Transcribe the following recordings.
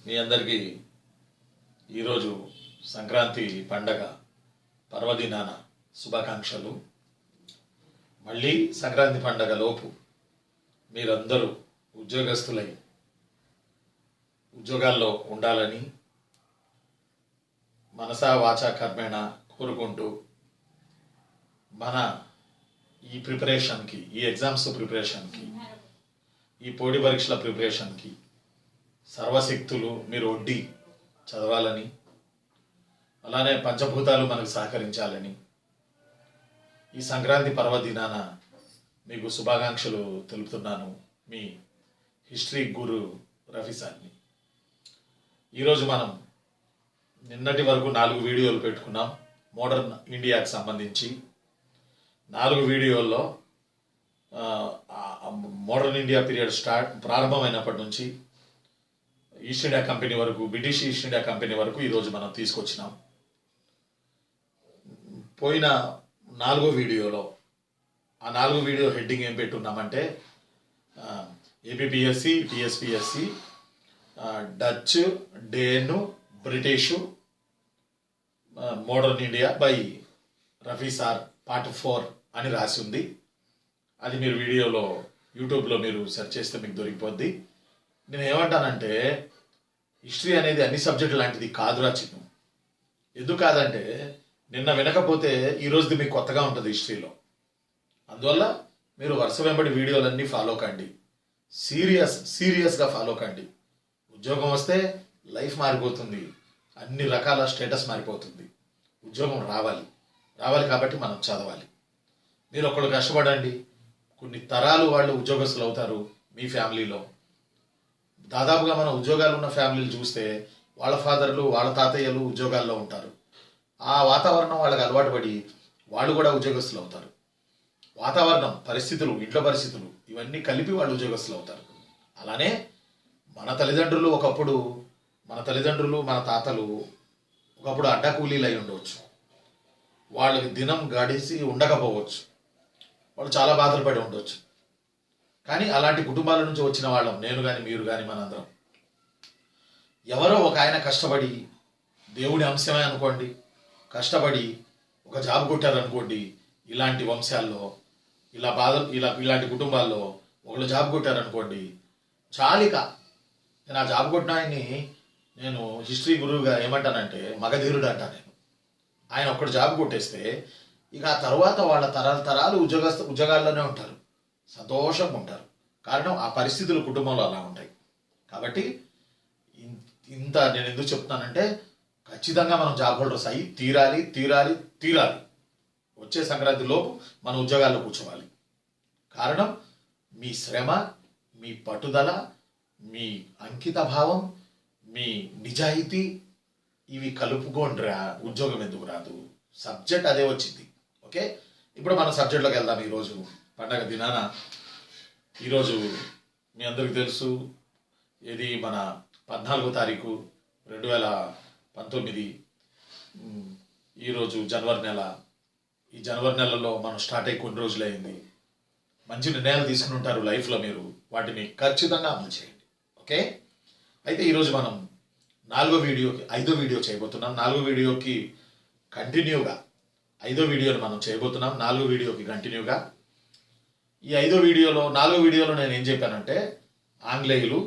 మీ అందరికీ ఈరోజు సంక్రాంతి పండగ పర్వదినాన శుభాకాంక్షలు. మళ్ళీ సంక్రాంతి పండగ లోపు మీరందరూ ఉద్యోగస్తులై ఉద్యోగాల్లో ఉండాలని మనసా వాచా కర్మేణ కోరుకుంటూ మన ఈ ప్రిపరేషన్కి, ఈ ఎగ్జామ్స్ ప్రిపరేషన్కి, ఈ పోటీ పరీక్షల ప్రిపరేషన్కి సర్వశక్తులు మీరు ఒడ్డి చదవాలని, అలానే పంచభూతాలు మనకు సహకరించాలని ఈ సంక్రాంతి పర్వదినాన మీకు శుభాకాంక్షలు తెలుపుతున్నాను. మీ హిస్టరీ గురు రఫీసాన్ని. ఈరోజు మనం నిన్నటి వరకు 4 వీడియోలు పెట్టుకున్నాం మోడర్న్ ఇండియాకి సంబంధించి. 4 వీడియోల్లో మోడర్న్ ఇండియా పీరియడ్ ప్రారంభమైనప్పటి నుంచి ఈస్ట్ ఇండియా కంపెనీ వరకు, బ్రిటిష్ ఈస్ట్ ఇండియా కంపెనీ వరకు ఈరోజు మనం తీసుకొచ్చినాం. పోయిన 4వ వీడియోలో ఆ 4 వీడియో హెడ్డింగ్ ఏం పెట్టున్నామంటే APPSC, TSPSC, Dutch, Dane, British, modern India by Rafi sir part 4 అని రాసి ఉంది. అది మీరు వీడియోలో యూట్యూబ్లో మీరు సెర్చ్ చేస్తే మీకు దొరికిపోద్ది. నేను ఏమంటానంటే హిస్టరీ అనేది అన్ని సబ్జెక్టు లాంటిది కాదురా చిన్ను. ఎందుకు కాదంటే నిన్న వినకపోతే ఈరోజుది మీకు కొత్తగా ఉంటుంది హిస్టరీలో. మీరు వరుస వెంబడి వీడియోలన్నీ ఫాలో కండి, సీరియస్గా ఫాలో కండి. ఉద్యోగం వస్తే లైఫ్ మారిపోతుంది, అన్ని రకాల స్టేటస్ మారిపోతుంది. ఉద్యోగం రావాలి కాబట్టి మనం చదవాలి. మీరు ఒకళ్ళు కష్టపడండి, కొన్ని తరాలు వాళ్ళు ఉద్యోగస్తులు అవుతారు. మీ ఫ్యామిలీలో దాదాపుగా మన ఉద్యోగాలు ఉన్న ఫ్యామిలీలు చూస్తే వాళ్ళ ఫాదర్లు, వాళ్ళ తాతయ్యలు ఉద్యోగాల్లో ఉంటారు. ఆ వాతావరణం వాళ్ళకి అలవాటు పడి వాళ్ళు కూడా ఉద్యోగస్తులు అవుతారు. వాతావరణం, పరిస్థితులు, ఇంట్లో పరిస్థితులు ఇవన్నీ కలిపి వాళ్ళు ఉద్యోగస్తులు అవుతారు. అలానే మన తల్లిదండ్రులు, మన తాతలు ఒకప్పుడు అడ్డా కూలీలు అయి ఉండవచ్చు. వాళ్ళకి దినం గడిచి ఉండకపోవచ్చు, వాళ్ళు చాలా బాధలు పడి ఉండవచ్చు. కానీ అలాంటి కుటుంబాల నుంచి వచ్చిన వాళ్ళం, నేను కానీ మీరు కానీ మనందరం. ఎవరో ఒక ఆయన కష్టపడి, దేవుడి అంశమే అనుకోండి, కష్టపడి ఒక జాబ్ కొట్టారనుకోండి. ఇలాంటి వంశాల్లో, ఇలాంటి కుటుంబాల్లో ఒకళ్ళు జాబ్ కొట్టారనుకోండి, చాలిక నేను ఆ జాబ్ కొట్టిన ఆయన్ని నేను హిస్టరీ గురువుగా ఏమంటానంటే మగధీరుడు అంటాను నేను. ఆయన ఒక్కడు జాబ్ కొట్టేస్తే ఇక ఆ తర్వాత వాళ్ళ తరాలు ఉద్యోగాల్లోనే ఉంటారు, సంతోషంగా ఉంటారు. కారణం ఆ పరిస్థితులు కుటుంబంలో అలా ఉంటాయి. కాబట్టి ఇంత నేను ఎందుకు చెప్తున్నానంటే ఖచ్చితంగా మనం జాబ్ హోల్డర్స్ అయ్యి తీరాలి. వచ్చే సంక్రాంతి లోపు మన ఉద్యోగాల్లో కూర్చోవాలి. కారణం మీ శ్రమ, మీ పట్టుదల, మీ అంకిత భావం, మీ నిజాయితీ ఇవి కలుపుకోండిరా. ఉద్యోగం ఎందుకు రాదు? సబ్జెక్ట్ అదే వచ్చింది. ఓకే, ఇప్పుడు మన సబ్జెక్ట్లోకి వెళ్దాం. ఈరోజు పండగ దినాన, ఈరోజు మీ అందరికీ తెలుసు, ఇది మన 14వ తారీఖు 2019. ఈరోజు జనవరి నెల. ఈ జనవరి నెలలో మనం స్టార్ట్ అయ్యి కొన్ని రోజులు అయింది. మంచి నిర్ణయాలు తీసుకుని ఉంటారు లైఫ్లో, మీరు వాటిని ఖచ్చితంగా అమలు చేయండి. ఓకే, అయితే ఈరోజు మనం 5వ వీడియో చేయబోతున్నాం. 4వ వీడియోకి కంటిన్యూగా 5వ వీడియోని మనం చేయబోతున్నాం. 4వ వీడియోకి కంటిన్యూగా ఈ 4వ వీడియోలో నేను ఏం చెప్పానంటే ఆంగ్లేయులు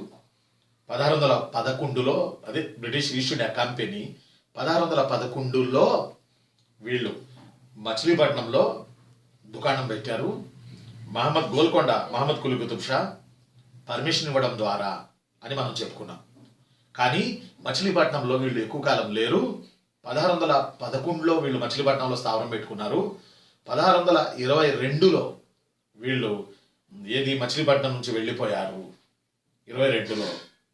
1611లో, అదే బ్రిటిష్ ఈస్ట్ ఇండియా కంపెనీ 1611లో వీళ్ళు మచిలీపట్నంలో దుకాణం పెట్టారు. మహమ్మద్ కులీ కుతుబ్ షా పర్మిషన్ ఇవ్వడం ద్వారా అని మనం చెప్పుకున్నాం. కానీ మచిలీపట్నంలో వీళ్ళు ఎక్కువ కాలం లేరు. 1611లో వీళ్ళు మచిలీపట్నంలో స్థావరం పెట్టుకున్నారు. 1622లో వీళ్ళు మచిలీపట్నం నుంచి వెళ్ళిపోయారు 22లో.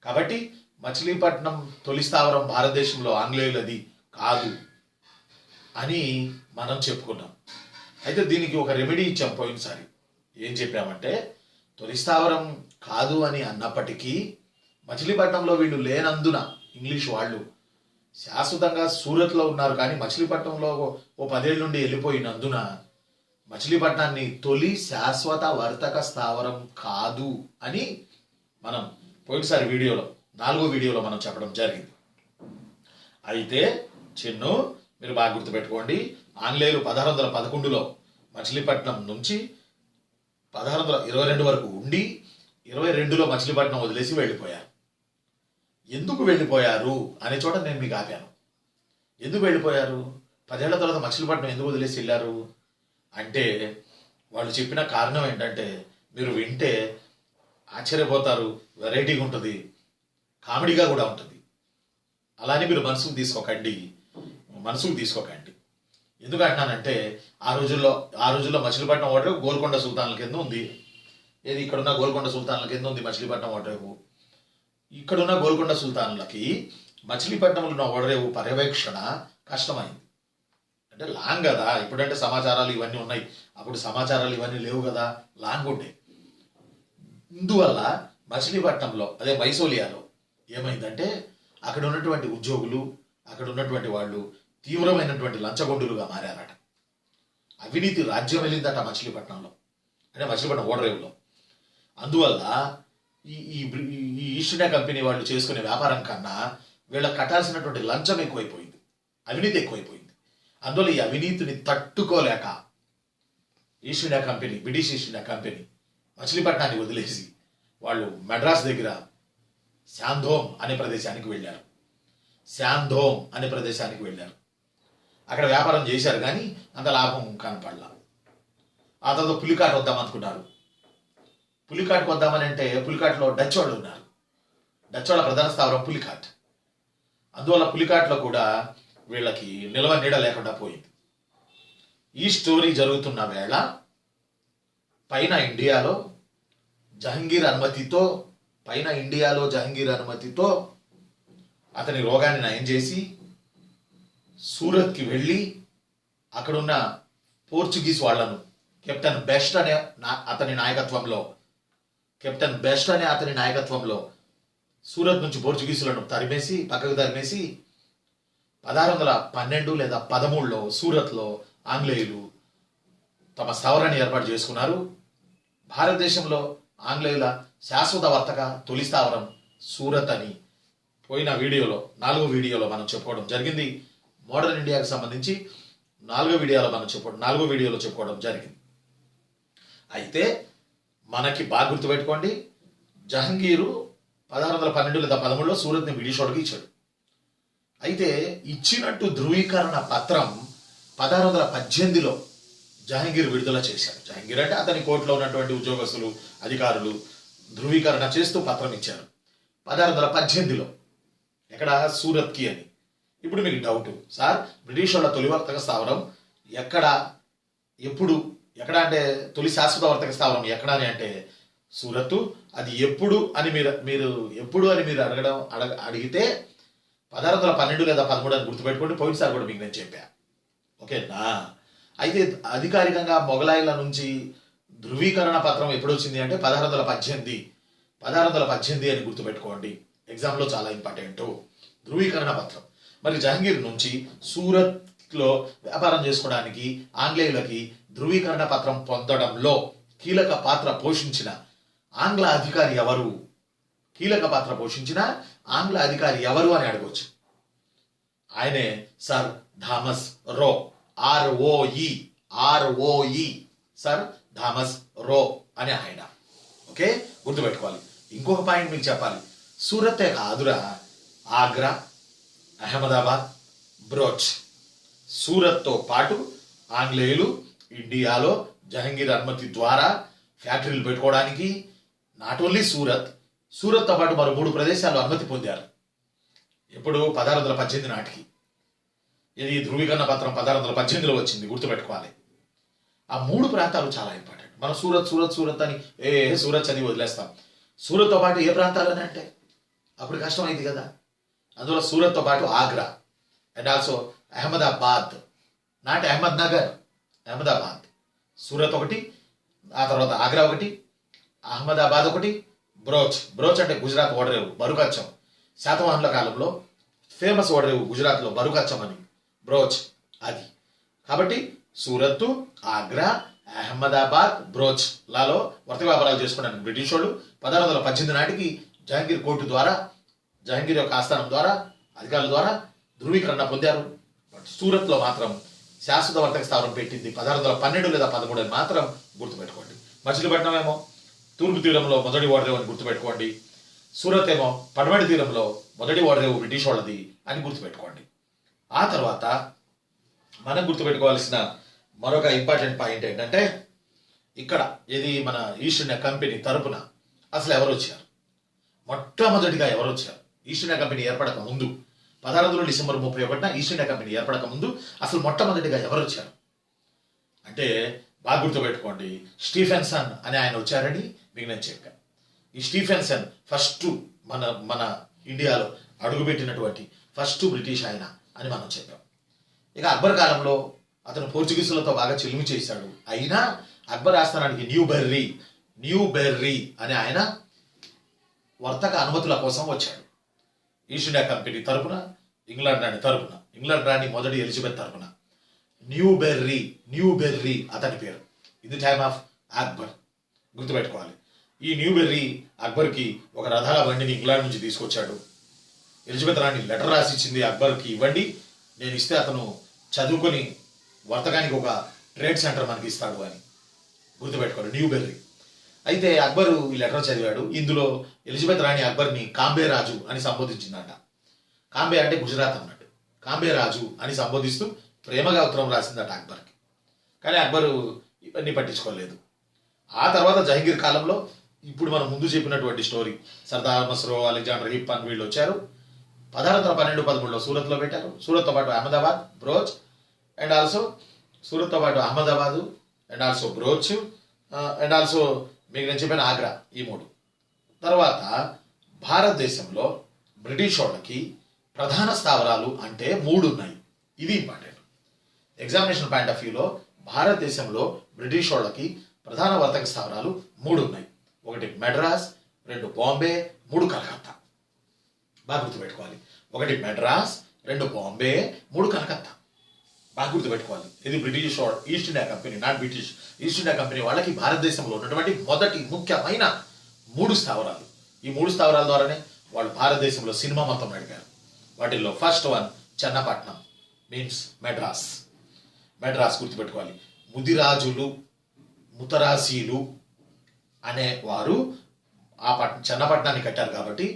కాబట్టి మచిలీపట్నం తొలి స్థావరం భారతదేశంలో ఆంగ్లేయులది కాదు అని మనం చెప్పుకున్నాం. అయితే దీనికి ఒక రెమెడీ ఇచ్చాం పోయినసారి. ఏం చెప్పామంటే తొలి స్థావరం కాదు అని అన్నప్పటికీ మచిలీపట్నంలో వీళ్ళు లేనందున ఇంగ్లీష్ వాళ్ళు శాశ్వతంగా సూరత్లో ఉన్నారు. కానీ మచిలీపట్నంలో ఓ 10 ఏళ్ళ నుండి వెళ్ళిపోయినందున మచిలీపట్నాన్ని తొలి శాశ్వత వర్తక స్థావరం కాదు అని మనం పోయినసారి వీడియోలో 4వ వీడియోలో మనం చెప్పడం జరిగింది. అయితే చిన్ను మీరు బాగా గుర్తుపెట్టుకోండి, ఆంగ్లేయులు 1611లో మచిలీపట్నం నుంచి 1622 వరకు ఉండి 22లో మచిలీపట్నం వదిలేసి వెళ్ళిపోయారు. ఎందుకు వెళ్ళిపోయారు అనే చోట నేను మీకు ఆపాను. ఎందుకు వెళ్ళిపోయారు, 10 ఏళ్ల తర్వాత మచిలీపట్నం ఎందుకు వదిలేసి వెళ్ళారు అంటే వాళ్ళు చెప్పిన కారణం ఏంటంటే మీరు వింటే ఆశ్చర్యపోతారు, వెరైటీగా ఉంటుంది, కామెడీగా కూడా ఉంటుంది. అలానే మీరు మనసుకు తీసుకోకండి. ఎందుకు అంటున్నానంటే ఆ రోజుల్లో మచిలీపట్నం ఓడరేవు గోల్కొండ సుల్తాన్ల కింద ఉంది. ఏది ఇక్కడున్న గోల్కొండ సుల్తాన్ల కింద ఉంది మచిలీపట్నం ఓడరేవు. ఇక్కడున్న గోల్కొండ సుల్తాన్లకి మచిలీపట్నంలో ఉన్న ఓడరేవు పర్యవేక్షణ కష్టమైంది. అంటే లాంగ్ కదా, ఇప్పుడంటే సమాచారాలు ఇవన్నీ ఉన్నాయి, అప్పుడు సమాచారాలు ఇవన్నీ లేవు కదా, లాంగ్ ఉండే. ఇందువల్ల మచిలీపట్నంలో అదే మైసోలియాలో ఏమైందంటే అక్కడ ఉన్నటువంటి ఉద్యోగులు, అక్కడ ఉన్నటువంటి వాళ్ళు తీవ్రమైనటువంటి లంచగొండులుగా మారారట. అవినీతి రాజ్యం వెళ్ళిందట మచిలీపట్నంలో, అంటే మచిలీపట్నం ఓడరేవులో. అందువల్ల ఈ ఈస్ట్ ఇండియా కంపెనీ వాళ్ళు చేసుకునే వ్యాపారం కన్నా వీళ్ళకి కట్టాల్సినటువంటి లంచం ఎక్కువైపోయింది, అవినీతి ఎక్కువైపోయింది. అందువల్ల ఈ అవినీతిని తట్టుకోలేక East India Company, British East India Company మచిలీపట్నాన్ని వదిలేసి వాళ్ళు మెడ్రాస్ దగ్గర శాంధోమ్ అనే ప్రదేశానికి వెళ్ళారు. అక్కడ వ్యాపారం చేశారు కానీ అంత లాభం కనపడలా. ఆ తర్వాత పులికాట్ వద్దాం అనుకున్నారు. పులికాట్కి వద్దామని అంటే పులికాట్లో డచ్ వాళ్ళు ఉన్నారు. డచ్ వాళ్ళ ప్రధాన స్థావరం పులికాట్. అందువల్ల పులికాట్లో కూడా వీళ్ళకి నిలవ నీడ లేకుండా పోయింది. ఈ స్టోరీ జరుగుతున్న వేళ పైన ఇండియాలో జహంగీర్ అనుమతితో అతని రోగాన్ని నయం చేసి సూరత్కి వెళ్ళి అక్కడున్న పోర్చుగీస్ వాళ్లను కెప్టెన్ బెస్ట్ అనే అతని నాయకత్వంలో సూరత్ నుంచి పోర్చుగీసులను పక్కకు తరిమేసి 1612 లేదా 13లో సూరత్లో ఆంగ్లేయులు తమ స్థావరాన్ని ఏర్పాటు చేసుకున్నారు. భారతదేశంలో ఆంగ్లేయుల శాశ్వత వర్తక తొలి స్థావరం సూరత్ అని పోయిన వీడియోలో 4వ వీడియోలో మనం చెప్పుకోవడం జరిగింది. మోడర్న్ ఇండియాకి సంబంధించి 4వ వీడియోలో చెప్పుకోవడం జరిగింది. అయితే మనకి బాగా గుర్తుపెట్టుకోండి, జహంగీరు 1612 లేదా 13లో సూరత్ని బ్రిటిష్ వాడికి ఇచ్చాడు. అయితే ఇచ్చినట్టు ధృవీకరణ పత్రం 1618లో జహంగీర్ విడుదల చేశారు. జహంగీర్ అంటే అతని కోర్టులో ఉన్నటువంటి ఉద్యోగస్తులు, అధికారులు ధృవీకరణ చేస్తూ పత్రం ఇచ్చారు 1618లో. ఎక్కడ? సూరత్కి అని. ఇప్పుడు మీకు డౌట్, సార్ బ్రిటిష్ వాళ్ళ తొలి వర్తక స్థావరం ఎక్కడ అంటే తొలి శాశ్వత వర్తక స్థావరం ఎక్కడ అని అంటే సూరత్తు. అది ఎప్పుడు అని మీరు అడిగితే 1612 లేదా 13 అని గుర్తుపెట్టుకోండి. పోయినసారి కూడా మీకు నేను చెప్పాను, ఓకేనా? అయితే అధికారికంగా మొఘలాయిల నుంచి ధృవీకరణ పత్రం ఎప్పుడు వచ్చింది అంటే 1618 అని గుర్తుపెట్టుకోండి. ఎగ్జామ్లో చాలా ఇంపార్టెంట్ ధృవీకరణ పత్రం. మరి జహంగీర్ నుంచి సూరత్లో వ్యాపారం చేసుకోవడానికి ఆంగ్లేయులకి ధృవీకరణ పత్రం పొందడంలో కీలక పాత్ర పోషించిన ఆంగ్ల అధికారి ఎవరు అని అడగవచ్చు. ఆయనే సర్ థామస్ రో, ROE సర్ థామస్ రో అనే ఆయన. ఓకే, గుర్తుపెట్టుకోవాలి. ఇంకొక పాయింట్ మీకు చెప్పాలి, సూరతే కాదురా, ఆగ్రా, అహ్మదాబాద్, బ్రోచ్, సూరత్తో పాటు ఆంగ్లేయులు ఇండియాలో జహంగీర్ అనుమతి ద్వారా ఫ్యాక్టరీలు పెట్టుకోవడానికి నాట్ ఓన్లీ సూరత్తో పాటు మరో 3 ప్రదేశాల్లో అనుమతి పొందారు. ఎప్పుడు? 1618 నాటికి. ఇది ధృవీకరణ పత్రం 1618లో వచ్చింది, గుర్తుపెట్టుకోవాలి. ఆ 3 ప్రాంతాలు చాలా ఇంపార్టెంట్. మనం సూరత్ అని సూరత్ చదివి వదిలేస్తాం. సూరత్తో పాటు ఏ ప్రాంతాలు అని అంటే అప్పుడు కష్టమైంది కదా. అందువల్ల సూరత్తో పాటు Agra and also Ahmedabad, not Ahmednagar, Ahmedabad. Surat ఒకటి, ఆ తర్వాత ఆగ్రా ఒకటి, అహ్మదాబాద్ ఒకటి, బ్రోచ్ అంటే గుజరాత్ ఓడరేవు, బరుకచ్చం. శాతవాహనుల కాలంలో ఫేమస్ ఓడరేవు గుజరాత్లో బరుకచ్చం అని, బ్రోచ్ అది. కాబట్టి సూరత్, ఆగ్రా, అహ్మదాబాద్, బ్రోచ్ లలో వర్తక వ్యాపారాలు చేసుకోవడానికి బ్రిటిష్ వాళ్ళు 1618 నాటికి జహంగీర్ కోర్టు ద్వారా జహంగీర్ యొక్క ఆస్థానం ద్వారా అధికారుల ద్వారా ధృవీకరణ పొందారు. బట్ సూరత్లో మాత్రం శాశ్వత వర్తక స్థావరం పెట్టింది 1612 లేదా 13 అని మాత్రం గుర్తుపెట్టుకోండి. మచిలీపట్నం ఏమో తూర్పు తీరంలో మొదటి ఓడరేవు అని గుర్తుపెట్టుకోండి. సూరత్ ఏమో పడమటి తీరంలో మొదటి ఓడరేవు బ్రిటిష్ వాళ్ళది అని గుర్తుపెట్టుకోండి. ఆ తర్వాత మనం గుర్తుపెట్టుకోవాల్సిన మరొక ఇంపార్టెంట్ పాయింట్ ఏంటంటే, ఇక్కడ ఇది మన ఈస్ట్ ఇండియా కంపెనీ తరపున అసలు ఎవరు వచ్చారు, మొట్టమొదటిగా ఎవరు వచ్చారు? ఈస్ట్ ఇండియా కంపెనీ ఏర్పడక ముందు 16 డిసెంబర్ 31 ఈస్ట్ ఇండియా కంపెనీ ఏర్పడక ముందు అసలు మొట్టమొదటిగా ఎవరు వచ్చారు అంటే, బాగా గుర్తుపెట్టుకోండి, స్టీఫెన్సన్ అనే ఆయన వచ్చారని మీకు నేను చెప్పాను. ఈ స్టీఫెన్సన్ ఫస్ట్ మన ఇండియాలో అడుగుపెట్టినటువంటి ఫస్ట్ బ్రిటిష్ ఆయన అని మనం చెప్పాం. ఇక అక్బర్ కాలంలో అతను పోర్చుగీసులతో బాగా చెలిమి చేశాడు. అయినా అక్బర్ ఆస్థానానికి న్యూ బెర్రీ అనే ఆయన వర్తక అనుమతుల కోసం వచ్చాడు. ఈస్ట్ ఇండియా కంపెనీ తరపున ఇంగ్లాండ్ రాణి మొదటి ఎలిజబెత్ తరపున న్యూ బెర్రీ అతని పేరు. ఇది టైమ్ ఆఫ్ అక్బర్, గుర్తుపెట్టుకోవాలి. ఈ న్యూ బెర్రీ అక్బర్కి ఒక రథాల బండిని ఇంగ్లాండ్ నుంచి తీసుకొచ్చాడు. ఎలిజబెత్ రాణి లెటర్ రాసి ఇచ్చింది, అక్బర్కి ఇవ్వండి, నేను ఇస్తే అతను చదువుకొని వర్తకానికి ఒక ట్రేడ్ సెంటర్ మనకి ఇస్తాడు అని. గుర్తుపెట్టుకోవాలి, న్యూ బెర్రీ. అయితే అక్బరు ఈ లెటర్ చదివాడు. ఇందులో ఎలిజబెత్ రాణి అక్బర్ని కాంబే రాజు అని సంబోధించిందట. కాంబే అంటే గుజరాత్ అన్నట్టు. కాంబే రాజు అని సంబోధిస్తూ ప్రేమగా ఉత్తరం రాసిందట అక్బర్కి. కానీ అక్బరు ఇవన్నీ పట్టించుకోలేదు. ఆ తర్వాత జహంగీర్ కాలంలో ఇప్పుడు మనం ముందు చెప్పినటువంటి స్టోరీ, సర్దార్ మస్రో, అలెగ్జాండర్ హిప్పన్ వీళ్ళు వచ్చారు. 1612-13లో సూరత్లో పెట్టారు. సూరత్తో పాటు అహ్మదాబాద్, బ్రోచ్ అండ్ ఆల్సో సూరత్తో పాటు Ahmedabad and also brooch and also మీకు నేను చెప్పిన ఆగ్రా, ఈ 3. తర్వాత భారతదేశంలో బ్రిటిష్ వాళ్ళకి ప్రధాన స్థావరాలు అంటే 3 ఉన్నాయి. ఇది ఇంపార్టెంట్. ఎగ్జామినేషన్ పాయింట్ ఆఫ్ వ్యూలో భారతదేశంలో బ్రిటిష్ వాళ్ళకి ప్రధాన వర్తక స్థావరాలు 3 ఉన్నాయి. 1 మెడ్రాస్, 2 బాంబే, 3 కలకత్తా. బాగా గుర్తుపెట్టుకోవాలి. 1 మెడ్రాస్, 2 బాంబే, 3 కలకత్తా. బాగా గుర్తుపెట్టుకోవాలి. ఇది British East India company, not British, East India company వాళ్ళకి భారతదేశంలో ఉన్నటువంటి మొదటి ముఖ్యమైన 3 స్థావరాలు. ఈ 3 స్థావరాల ద్వారానే వాళ్ళు భారతదేశంలో సినిమా మొత్తం నడిపారు. వాటిల్లో first one Chennapatnam, means Madras గుర్తుపెట్టుకోవాలి. ముదిరాజులు, ముతరాసీలు అనేవారు ఆ చెన్నపట్నాన్ని కట్టారు కాబట్టి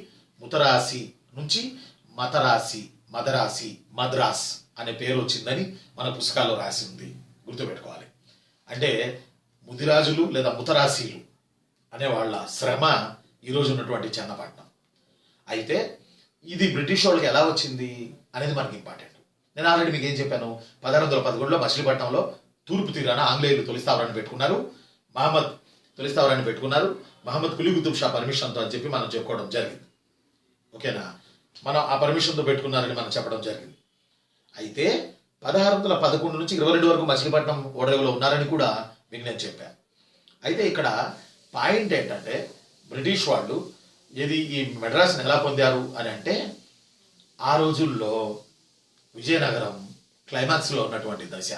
ముతరాసి నుంచి మద్రాస్ అనే పేరు వచ్చిందని మన పుస్తకాల్లో రాసి ఉంది. గుర్తుపెట్టుకోవాలి. అంటే ముదిరాజులు లేదా ముతరాసీలు అనే వాళ్ళ శ్రమ ఈరోజు ఉన్నటువంటి చెన్నపట్నం. అయితే ఇది బ్రిటిష్ వాళ్ళకి ఎలా వచ్చింది అనేది మనకి ఇంపార్టెంట్. నేను ఆల్రెడీ మీకు ఏం చెప్పాను, 1611లో మచిలీపట్నంలో తూర్పు తీరాన ఆంగ్లేయులు తొలి స్థావరాన్ని పెట్టుకున్నారు. మహమ్మద్ కులీ కుతుబ్ షా పర్మిషన్తో అని చెప్పి మనం చెప్పుకోవడం జరిగింది. ఓకేనా, మనం ఆ పర్మిషన్తో పెట్టుకున్నారని మనం చెప్పడం జరిగింది. అయితే 1611 నుంచి 22 వరకు మచిలీపట్నం ఓడరేవులో ఉన్నారని కూడా మీకు నేను చెప్పాను. అయితే ఇక్కడ పాయింట్ ఏంటంటే, బ్రిటిష్ వాళ్ళు ఈ మెడ్రాస్ని ఎలా పొందారు అని అంటే, ఆ రోజుల్లో విజయనగరం క్లైమాక్స్లో ఉన్నటువంటి దశ.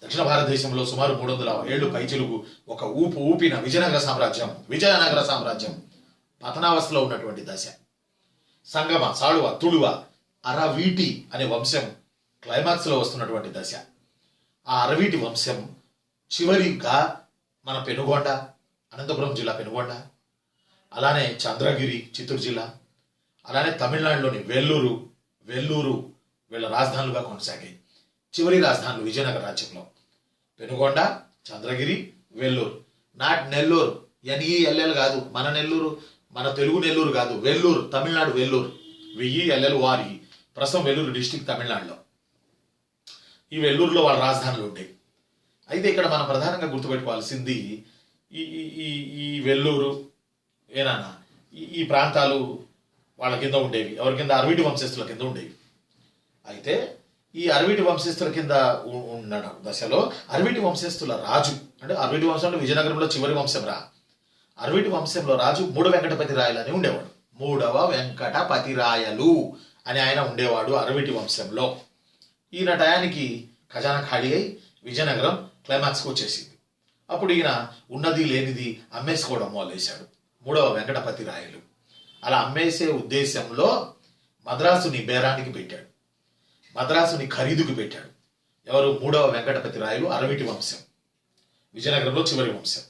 దక్షిణ భారతదేశంలో సుమారు 300 ఏళ్ళు పైచిలుగు ఒక ఊపిన విజయనగర సామ్రాజ్యం పతనావస్థలో ఉన్నటువంటి దశ. సంగమ, సాళువ, తుళువ, అరవీటి అనే వంశం క్లైమాక్స్లో వస్తున్నటువంటి దశ. ఆ అరవీటి వంశం చివరిగా మన పెనుగొండ, అనంతపురం జిల్లా పెనుగొండ, అలానే చంద్రగిరి చిత్తూరు జిల్లా, అలానే తమిళనాడులోని వెల్లూరు వీళ్ళ రాజధానులుగా కొనసాగాయి. చివరి రాజధానులు విజయనగర రాజ్యంలో పెనుగొండ, చంద్రగిరి, వెల్లూరు. నాట్ నెల్లూరు, NELL కాదు, మన నెల్లూరు, మన తెలుగు నెల్లూరు కాదు, వెల్లూరు, తమిళనాడు వెల్లూరు, VELLURE. ప్రస్తుతం వెల్లూరు డిస్టిక్ తమిళనాడులో. ఈ వెల్లూరులో వాళ్ళ రాజధానులు ఉంటాయి. అయితే ఇక్కడ మనం ప్రధానంగా గుర్తుపెట్టుకోవాల్సింది ఈ వెల్లూరు ఈ ప్రాంతాలు వాళ్ళ కింద ఉండేవి. ఎవరి కింద? అరవీటి వంశస్థుల కింద ఉండేవి. అయితే ఈ అరవీటి వంశస్థుల కింద ఉన్న దశలో అరవీటి వంశస్థుల రాజు, అంటే అరవీటి వంశంలో విజయనగరంలో చివరి వంశం అరవీటి వంశంలో రాజు 3 వెంకటపతి రాయలు అని ఉండేవాడు. 3వ వెంకటపతి రాయలు అని ఆయన ఉండేవాడు అరవీటి వంశంలో. ఈయన టయానికి ఖజానా ఖాళీ అయి విజయనగరం క్లైమాక్స్కి వచ్చేసింది. అప్పుడు ఈయన ఉన్నది లేనిది అమ్మేసుకోవడం మొదలేశాడు. 3వ వెంకటపతి రాయలు. అలా అమ్మేసే ఉద్దేశంలో మద్రాసుని బేరానికి పెట్టాడు, మద్రాసుని ఖరీదుకు పెట్టాడు. ఎవరు? 3వ వెంకటపతి రాయలు, అరవిటి వంశం, విజయనగరంలో చివరి వంశం.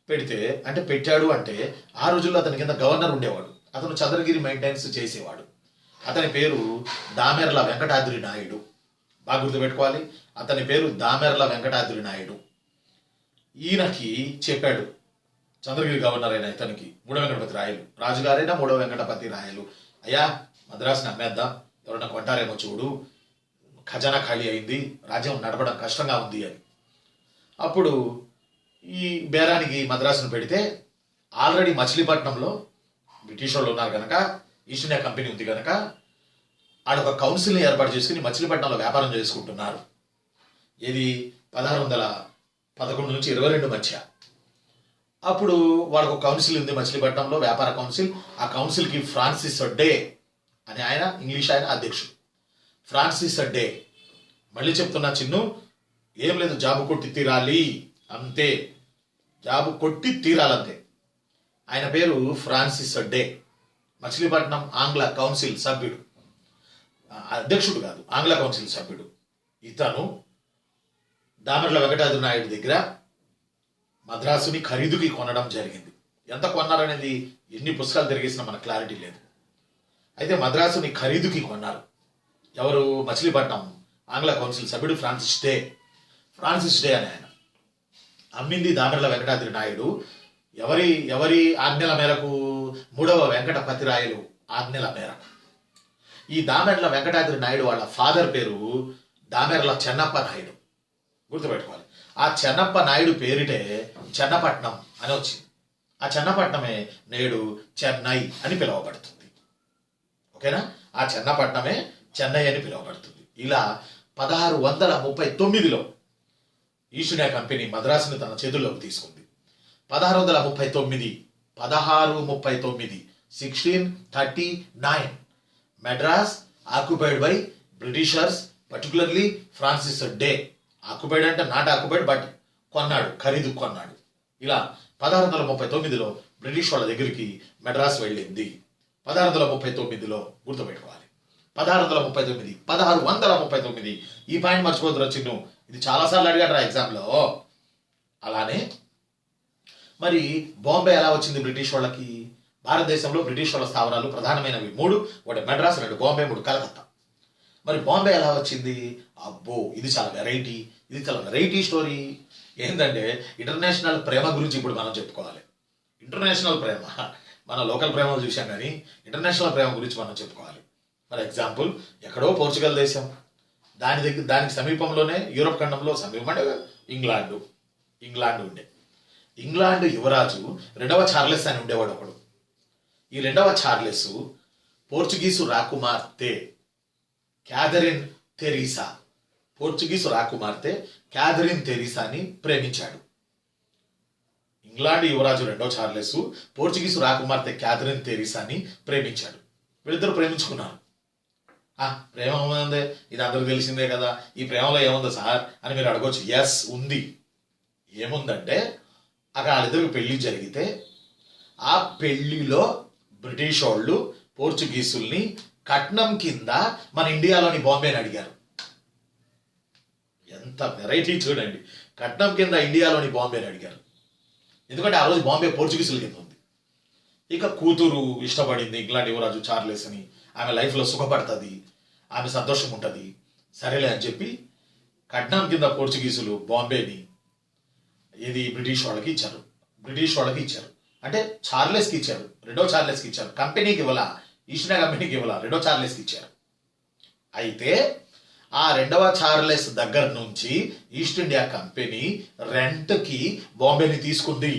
పెడితే అంటే పెట్టాడు అంటే ఆ రోజుల్లో అతని కింద గవర్నర్ ఉండేవాడు, అతను చంద్రగిరి మెయింటెనెన్స్ చేసేవాడు. అతని పేరు దామెర్ల వెంకటాద్రి నాయుడు. బాగా గుర్తుపెట్టుకోవాలి, అతని పేరు దామెర్ల వెంకటాద్రి నాయుడు. ఈయనకి చెప్పాడు చంద్రగిరి గవర్నర్ అయిన ఇతనికి, 3వ వెంకటపతి రాయలు, రాజుగారైనా 3వ వెంకటపతి రాయలు, అయ్యా మద్రాసుని అమ్మేద్దాం, ఎవరన్నా కొంటారేమో చూడు, ఖజానా ఖాళీ అయింది, రాజ్యం నడపడం కష్టంగా ఉంది అని. అప్పుడు ఈ బేరానికి మద్రాసును పెడితే ఆల్రెడీ మచిలీపట్నంలో బ్రిటిష్ వాళ్ళు ఉన్నారు కనుక, ఈస్ట్ ఇండియా కంపెనీ ఉంది కనుక ఆడొక కౌన్సిల్ని ఏర్పాటు చేసుకుని మచిలీపట్నంలో వ్యాపారం చేసుకుంటున్నారు. ఇది 1611 నుంచి 22 మధ్య. అప్పుడు వాళ్ళకు కౌన్సిల్ ఉంది మచిలీపట్నంలో, వ్యాపార కౌన్సిల్. ఆ కౌన్సిల్కి ఫ్రాన్సిస్ డే అని ఆయన, ఇంగ్లీష్ ఆయన అధ్యక్షుడు. ఫ్రాన్సిస్ డే, మళ్ళీ చెప్తున్నా చిన్ను, ఏం లేదు, జాబు కొట్టి తీరాలి అంతే, జాబు కొట్టి తీరాలంతే. ఆయన పేరు ఫ్రాన్సిస్ డే, మచిలీపట్నం ఆంగ్ల కౌన్సిల్ సభ్యుడు, అధ్యక్షుడు కాదు, ఆంగ్ల కౌన్సిల్ సభ్యుడు. ఇతను దామెర్ల వెంకటాద్రి నాయుడు దగ్గర మద్రాసుని ఖరీదుకి కొనడం జరిగింది. ఎంత కొన్నారనేది ఎన్ని పుస్తకాలు తిరిగేసినా మనకు క్లారిటీ లేదు. అయితే మద్రాసుని ఖరీదుకి కొన్నారు. ఎవరు? మచిలీపట్నం ఆంగ్ల కౌన్సిల్ సభ్యుడు ఫ్రాన్సిస్ డే. ఫ్రాన్సిస్ డే అని ఆయన అమ్మింది దామెర్ల వెంకటాద్రి నాయుడు. ఎవరి ఆజ్ఞల మేరకు? 3వ వెంకటపతి రాయలు ఆజ్ఞల మేరకు. ఈ దామెర్ల వెంకటాద్రి నాయుడు వాళ్ళ ఫాదర్ పేరు దామెర్ల చెన్నప్ప నాయుడు, గుర్తుపెట్టుకోవాలి. ఆ చెన్నప్ప నాయుడు పేరిటే చెన్నపట్నం అని వచ్చింది. ఆ చెన్నపట్నమే నేడు చెన్నై అని పిలువబడుతుంది. ఓకేనా? ఆ చెన్నపట్నమే చెన్నై అని పిలువబడుతుంది. ఇలా 1639లో ఈస్ట్ ఇండియా కంపెనీ మద్రాసుని తన చేతుల్లోకి తీసుకుంది. 1639 Madras occupied by Britishers, particularly Francis day. Occupied అంటే నాట్ ఆక్యుపైడ్, బట్ కొన్నాడు, ఖరీదు కొన్నాడు. ఇలా 1639లో బ్రిటిష్ వాళ్ళ దగ్గరికి మెడ్రాస్ వెళ్ళింది. 1639లో గుర్తుపెట్టుకోవాలి, 1639 ఈ పాయింట్ మర్చిపోతున్నా చిన్ను, ఇది చాలాసార్లు అడిగాడు రా ఎగ్జామ్లో. అలానే మరి బాంబే ఎలా వచ్చింది బ్రిటిష్ వాళ్ళకి? భారతదేశంలో బ్రిటిష్ వాళ్ళ స్థావరాలు ప్రధానమైనవి 3, ఒకటి మెడ్రాస్, 2 బాంబే, 3 కలకత్తా. మరి బాంబే ఎలా వచ్చింది? అబ్బో, ఇది చాలా వెరైటీ స్టోరీ. ఏంటంటే ఇంటర్నేషనల్ ప్రేమ గురించి ఇప్పుడు మనం చెప్పుకోవాలి. ఇంటర్నేషనల్ ప్రేమ, మన లోకల్ ప్రేమలు చూసాం కానీ ఇంటర్నేషనల్ ప్రేమ గురించి మనం చెప్పుకోవాలి. ఫర్ ఎగ్జాంపుల్, ఎక్కడో పోర్చుగల్ దేశం, దానికి సమీపంలోనే యూరోప్ ఖండంలో సమీపం అంటే ఇంగ్లాండ్ ఉండే. ఇంగ్లాండ్ యువరాజు 2వ చార్లెస్ అని ఉండేవాడు ఒకడు. ఈ 2వ చార్లెస్ పోర్చుగీసు రాకుమార్తె క్యాథరిన్ తెరీసాని ప్రేమించాడు. ఇంగ్లాండ్ యువరాజు 2వ చార్లెస్ పోర్చుగీసు రాకుమార్తె క్యాథరిన్ తెరీసాని ప్రేమించాడు. వీళ్ళిద్దరు ప్రేమించుకున్నారు. ప్రేమ ఏముంది, ఇది అందరికి తెలిసిందే కదా, ఈ ప్రేమలో ఏముంది సార్ అని మీరు అడగవచ్చు. ఎస్ ఉంది. ఏముందంటే అక్కడ వాళ్ళిద్దరికి పెళ్లి జరిగితే ఆ పెళ్లిలో బ్రిటిష్ వాళ్ళు పోర్చుగీసుల్ని కట్నం కింద మన ఇండియాలోని బాంబేని అడిగారు. ఎంత వెరైటీ చూడండి, కట్నం కింద ఇండియాలోని బాంబేని అడిగారు. ఎందుకంటే ఆ రోజు బాంబే పోర్చుగీసుల కింద ఉంది. ఇక కూతురు ఇష్టపడింది ఇంగ్లాండ్ యువరాజు చార్లెస్ అని, ఆమె లైఫ్లో సుఖపడుతుంది, ఆమె సంతోషం ఉంటుంది, సరేలే అని చెప్పి కట్నం కింద పోర్చుగీసులు బాంబేని ఇది బ్రిటిష్ వాళ్ళకి ఇచ్చారు. అంటే చార్లెస్కి ఇచ్చారు, 2వ చార్లెస్కి ఇచ్చారు. కంపెనీకి ఇవ్వాల, ఈస్ట్ ఇండియా కంపెనీకి ఇవ్వాల, 2వ చార్లెస్కి ఇచ్చారు. అయితే ఆ 2వ చార్లెస్ దగ్గర నుంచి ఈస్ట్ ఇండియా కంపెనీ రెంట్కి బాంబేని తీసుకుంది.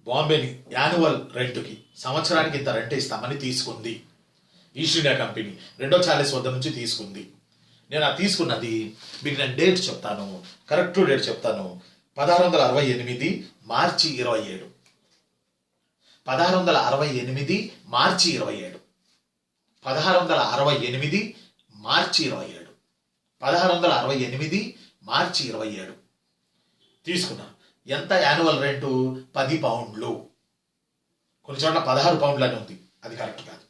బాంబేని యాన్యువల్ రెంట్కి, సంవత్సరానికి ఇంత రెంట్ ఇస్తామని తీసుకుంది ఈస్ట్ ఇండియా కంపెనీ. 2వ చార్లెస్ వద్ద నుంచి తీసుకుంది. నేను ఆ తీసుకున్నది మీకు నేను డేట్ చెప్తాను, కరెక్ట్ డేట్ చెప్తాను. 1668 మార్చి 27. 1668 మార్చి 27. 1668 మార్చి 27. 1668 మార్చి 27 తీసుకున్నాను. ఎంత యాన్యువల్ రెంటు? 10 పౌండ్లు. కొన్ని చోట్ల 16 పౌండ్లు అని ఉంది, అది కరెక్ట్ కాదు.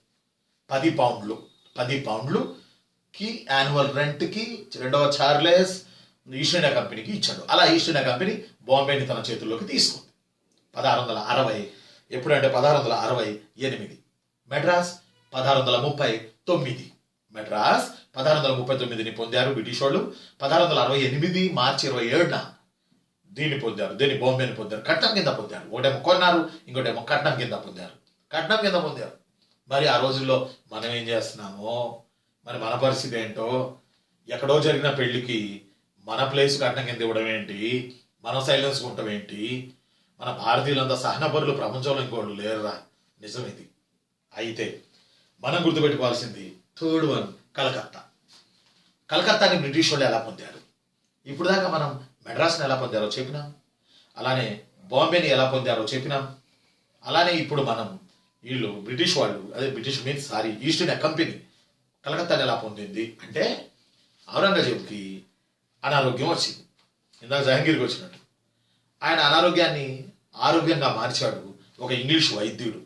10 పౌండ్లు, 10 పౌండ్లుకి యాన్యువల్ రెంట్కి రెండవ చార్లెస్ ఈస్ట్ ఇండియా కంపెనీకి ఇచ్చాడు. అలా ఈస్ట్ ఇండియా కంపెనీ బాంబేని తన చేతుల్లోకి తీసుకుంది 1660. ఎప్పుడంటే 1668. మెడ్రాస్ 1639. మెడ్రాస్ 1639ని పొందారు బ్రిటిష్ వాళ్ళు. 1668 మార్చి 27న దీన్ని పొందారు, దీన్ని బాంబేని పొందారు. కట్నం కింద పొందారు. ఒకటేమో కొన్నారు, ఇంకోటేమో కట్నం కింద పొందారు. కట్నం కింద పొందారు. మరి ఆ రోజుల్లో మనం ఏం చేస్తున్నామో, మరి మన పరిస్థితి ఏంటో, ఎక్కడో జరిగిన పెళ్లికి మన ప్లేస్ కట్నం కింద ఇవ్వడం ఏంటి, మనం సైలెన్స్ ఉండటం ఏంటి? మన భారతీయులంతా సహనపరులు ప్రపంచంలో ఇంకోళ్ళు లేరురా. నిజం ఇది. అయితే మనం గుర్తుపెట్టుకోవాల్సింది థర్డ్ వన్, కలకత్తా. కలకత్తాని బ్రిటిష్ వాళ్ళు ఎలా పొందారు? ఇప్పుడు దాకా మనం మెడ్రాస్ని ఎలా పొందారో చెప్పినాం, అలానే బాంబేని ఎలా పొందారో చెప్పినాం. అలానే ఇప్పుడు మనం వీళ్ళు బ్రిటిష్ వాళ్ళు, అదే British means East India Company కలకత్తాని ఎలా పొందింది అంటే, ఔరంగజేబుకి అనారోగ్యం వచ్చింది. ఇందాక జహంగీర్కి వచ్చినట్టు ఆయన అనారోగ్యాన్ని ఆరోగ్యంగా మార్చాడు ఒక ఇంగ్లీష్ వైద్యుడు.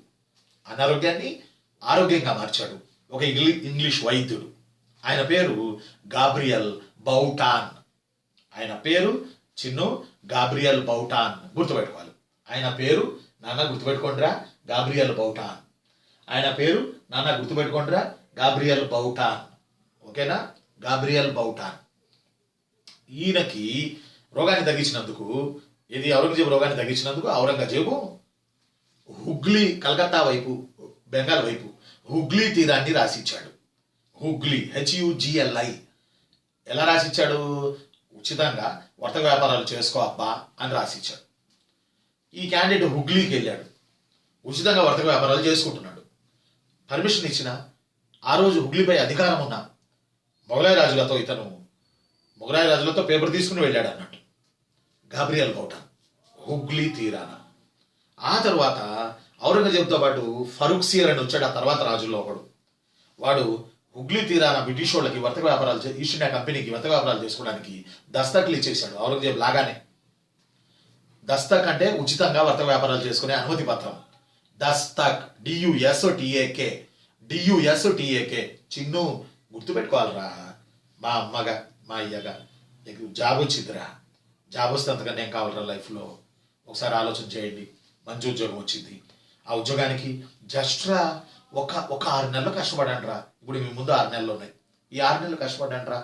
అనారోగ్యాన్ని ఆరోగ్యంగా మార్చాడు ఒక ఇంగ్లీష్ వైద్యుడు. ఆయన పేరు గాబ్రియల్ బౌటాన్. ఆయన పేరు గాబ్రియల్ బౌటాన్. గుర్తుపెట్టుకోవాలి. ఆయన పేరు నాన్న గుర్తుపెట్టుకోండిరా, గాబ్రియల్ బౌటాన్. ఆయన పేరు నాన్న గుర్తుపెట్టుకోండిరా, గాబ్రియల్ బౌటాన్. ఓకేనా? గాబ్రియల్ బౌటాన్. ఈయనకి రోగాన్ని తగ్గించినందుకు, ఔరంగజేబు రోగాన్ని తగ్గించినందుకు ఔరంగజేబు హుగ్లీ, కలకత్తా వైపు, బెంగాల్ వైపు హుగ్లీ తీరాన్ని రాసిచ్చాడు. హుగ్లీ, HUGLI. ఎలా రాసిచ్చాడు? ఉచితంగా వర్తక వ్యాపారాలు చేసుకో అబ్బా అని రాసిచ్చాడు. ఈ క్యాండిడేట్ హుగ్లీకి వెళ్ళాడు, ఉచితంగా వర్తక వ్యాపారాలు చేసుకుంటున్నాడు. పర్మిషన్ ఇచ్చిన ఆ రోజు హుగ్లీపై అధికారం ఉన్న మొఘలాయి రాజులతో పేపర్ తీసుకుని వెళ్ళాడు అన్నట్టు గాబ్రియల్ బౌటాన్ హుగ్లీ తీరాన. ఆ తర్వాత ఔరంగజేబుతో పాటు ఫరూక్సియర్ అని వచ్చాడు, ఆ తర్వాత రాజుల్లో ఒకడు. వాడు హుగ్లీ తీరాన బ్రిటిష్ వాళ్ళకి వర్తక వ్యాపారాలు, ఈస్ట్ ఇండియా కంపెనీకి వర్తక వ్యాపారాలు చేసుకోవడానికి దస్తకులు ఇచ్చేశాడు. ఔరంగజేబు లాగానే. దస్తక్ అంటే ఉచితంగా వర్తక వ్యాపారాలు చేసుకునే అనుమతి పత్రం. దస్తక్, DUSTAK. చిన్ను గుర్తుపెట్టుకోవాలరా. మా అమ్మగా మా అయ్యగా నీకు జాబ్ వచ్చిందిరా, జాబ్ వస్తే అంతకన్నా ఏం కావాలరా లైఫ్లో? ఒకసారి ఆలోచన చేయండి. మంచి ఉద్యోగం వచ్చింది. ఆ ఉద్యోగానికి జస్ట్రా ఒక 6 నెలలు కష్టపడండి రా. ఇప్పుడు మీ ముందు 6 నెలలు ఉన్నాయి. ఈ 6 నెలలు కష్టపడండి రా.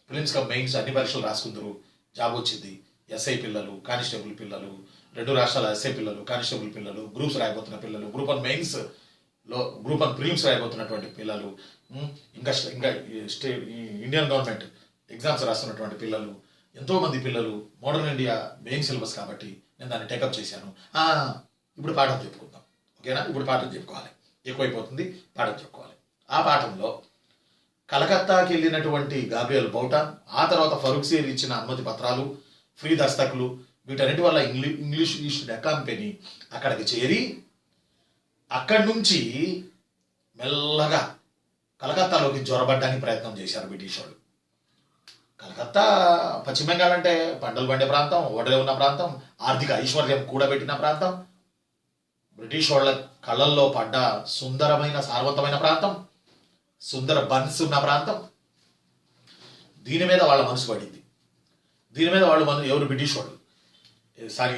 ప్రిలిమ్స్ మెయిన్స్ అన్ని పరీక్షలు రాసుకుందరు, జాబ్ వచ్చింది. SI పిల్లలు, కానిస్టేబుల్ పిల్లలు, 2 రాష్ట్రాల SI పిల్లలు, కానిస్టేబుల్ పిల్లలు, గ్రూప్స్ రాయబోతున్న పిల్లలు, గ్రూప్ 1 మెయిన్స్లో, గ్రూప్ 1 ప్రిలిమ్స్ రాయబోతున్నటువంటి పిల్లలు, ఇంకా ఇండియన్ గవర్నమెంట్ ఎగ్జామ్స్ రాస్తున్నటువంటి పిల్లలు, ఎంతోమంది పిల్లలు. మోడర్న్ ఇండియా మెయిన్ సిలబస్ కాబట్టి నేను దాన్ని టేకప్ చేశాను. ఇప్పుడు పాఠం చెప్పుకుందాం. ఓకేనా? ఇప్పుడు పాఠం చెప్పుకోవాలి, ఎక్కువైపోతుంది, పాఠం చెప్పుకోవాలి. ఆ పాఠంలో కలకత్తాకి వెళ్ళినటువంటి గాబ్రియల్ బౌటాన్, ఆ తర్వాత ఫరూక్సియర్ ఇచ్చిన అనుమతి పత్రాలు, ఫ్రీ దస్తకులు, వీటన్నిటి వల్ల ఇంగ్లీష్ ఈస్ట్ ఇండియా కంపెనీ అక్కడికి చేరి అక్కడి నుంచి మెల్లగా కలకత్తాలోకి జొరబడ్డానికి ప్రయత్నం చేశారు బ్రిటిష్ వాళ్ళు. కలకత్తా పశ్చిమ బెంగాల్ అంటే పంటలు పండే ప్రాంతం, ఓడలే ఉన్న ప్రాంతం, ఆర్థిక ఐశ్వర్యం కూడబెట్టిన ప్రాంతం, బ్రిటిష్ వాళ్ళ కళ్ళల్లో పడ్డ సుందరమైన సారవంతమైన ప్రాంతం, సుందర బన్స్ ఉన్న ప్రాంతం. దీని మీద వాళ్ళ మనసు పడింది. దీని మీద ఎవరు? బ్రిటిష్ వాళ్ళు,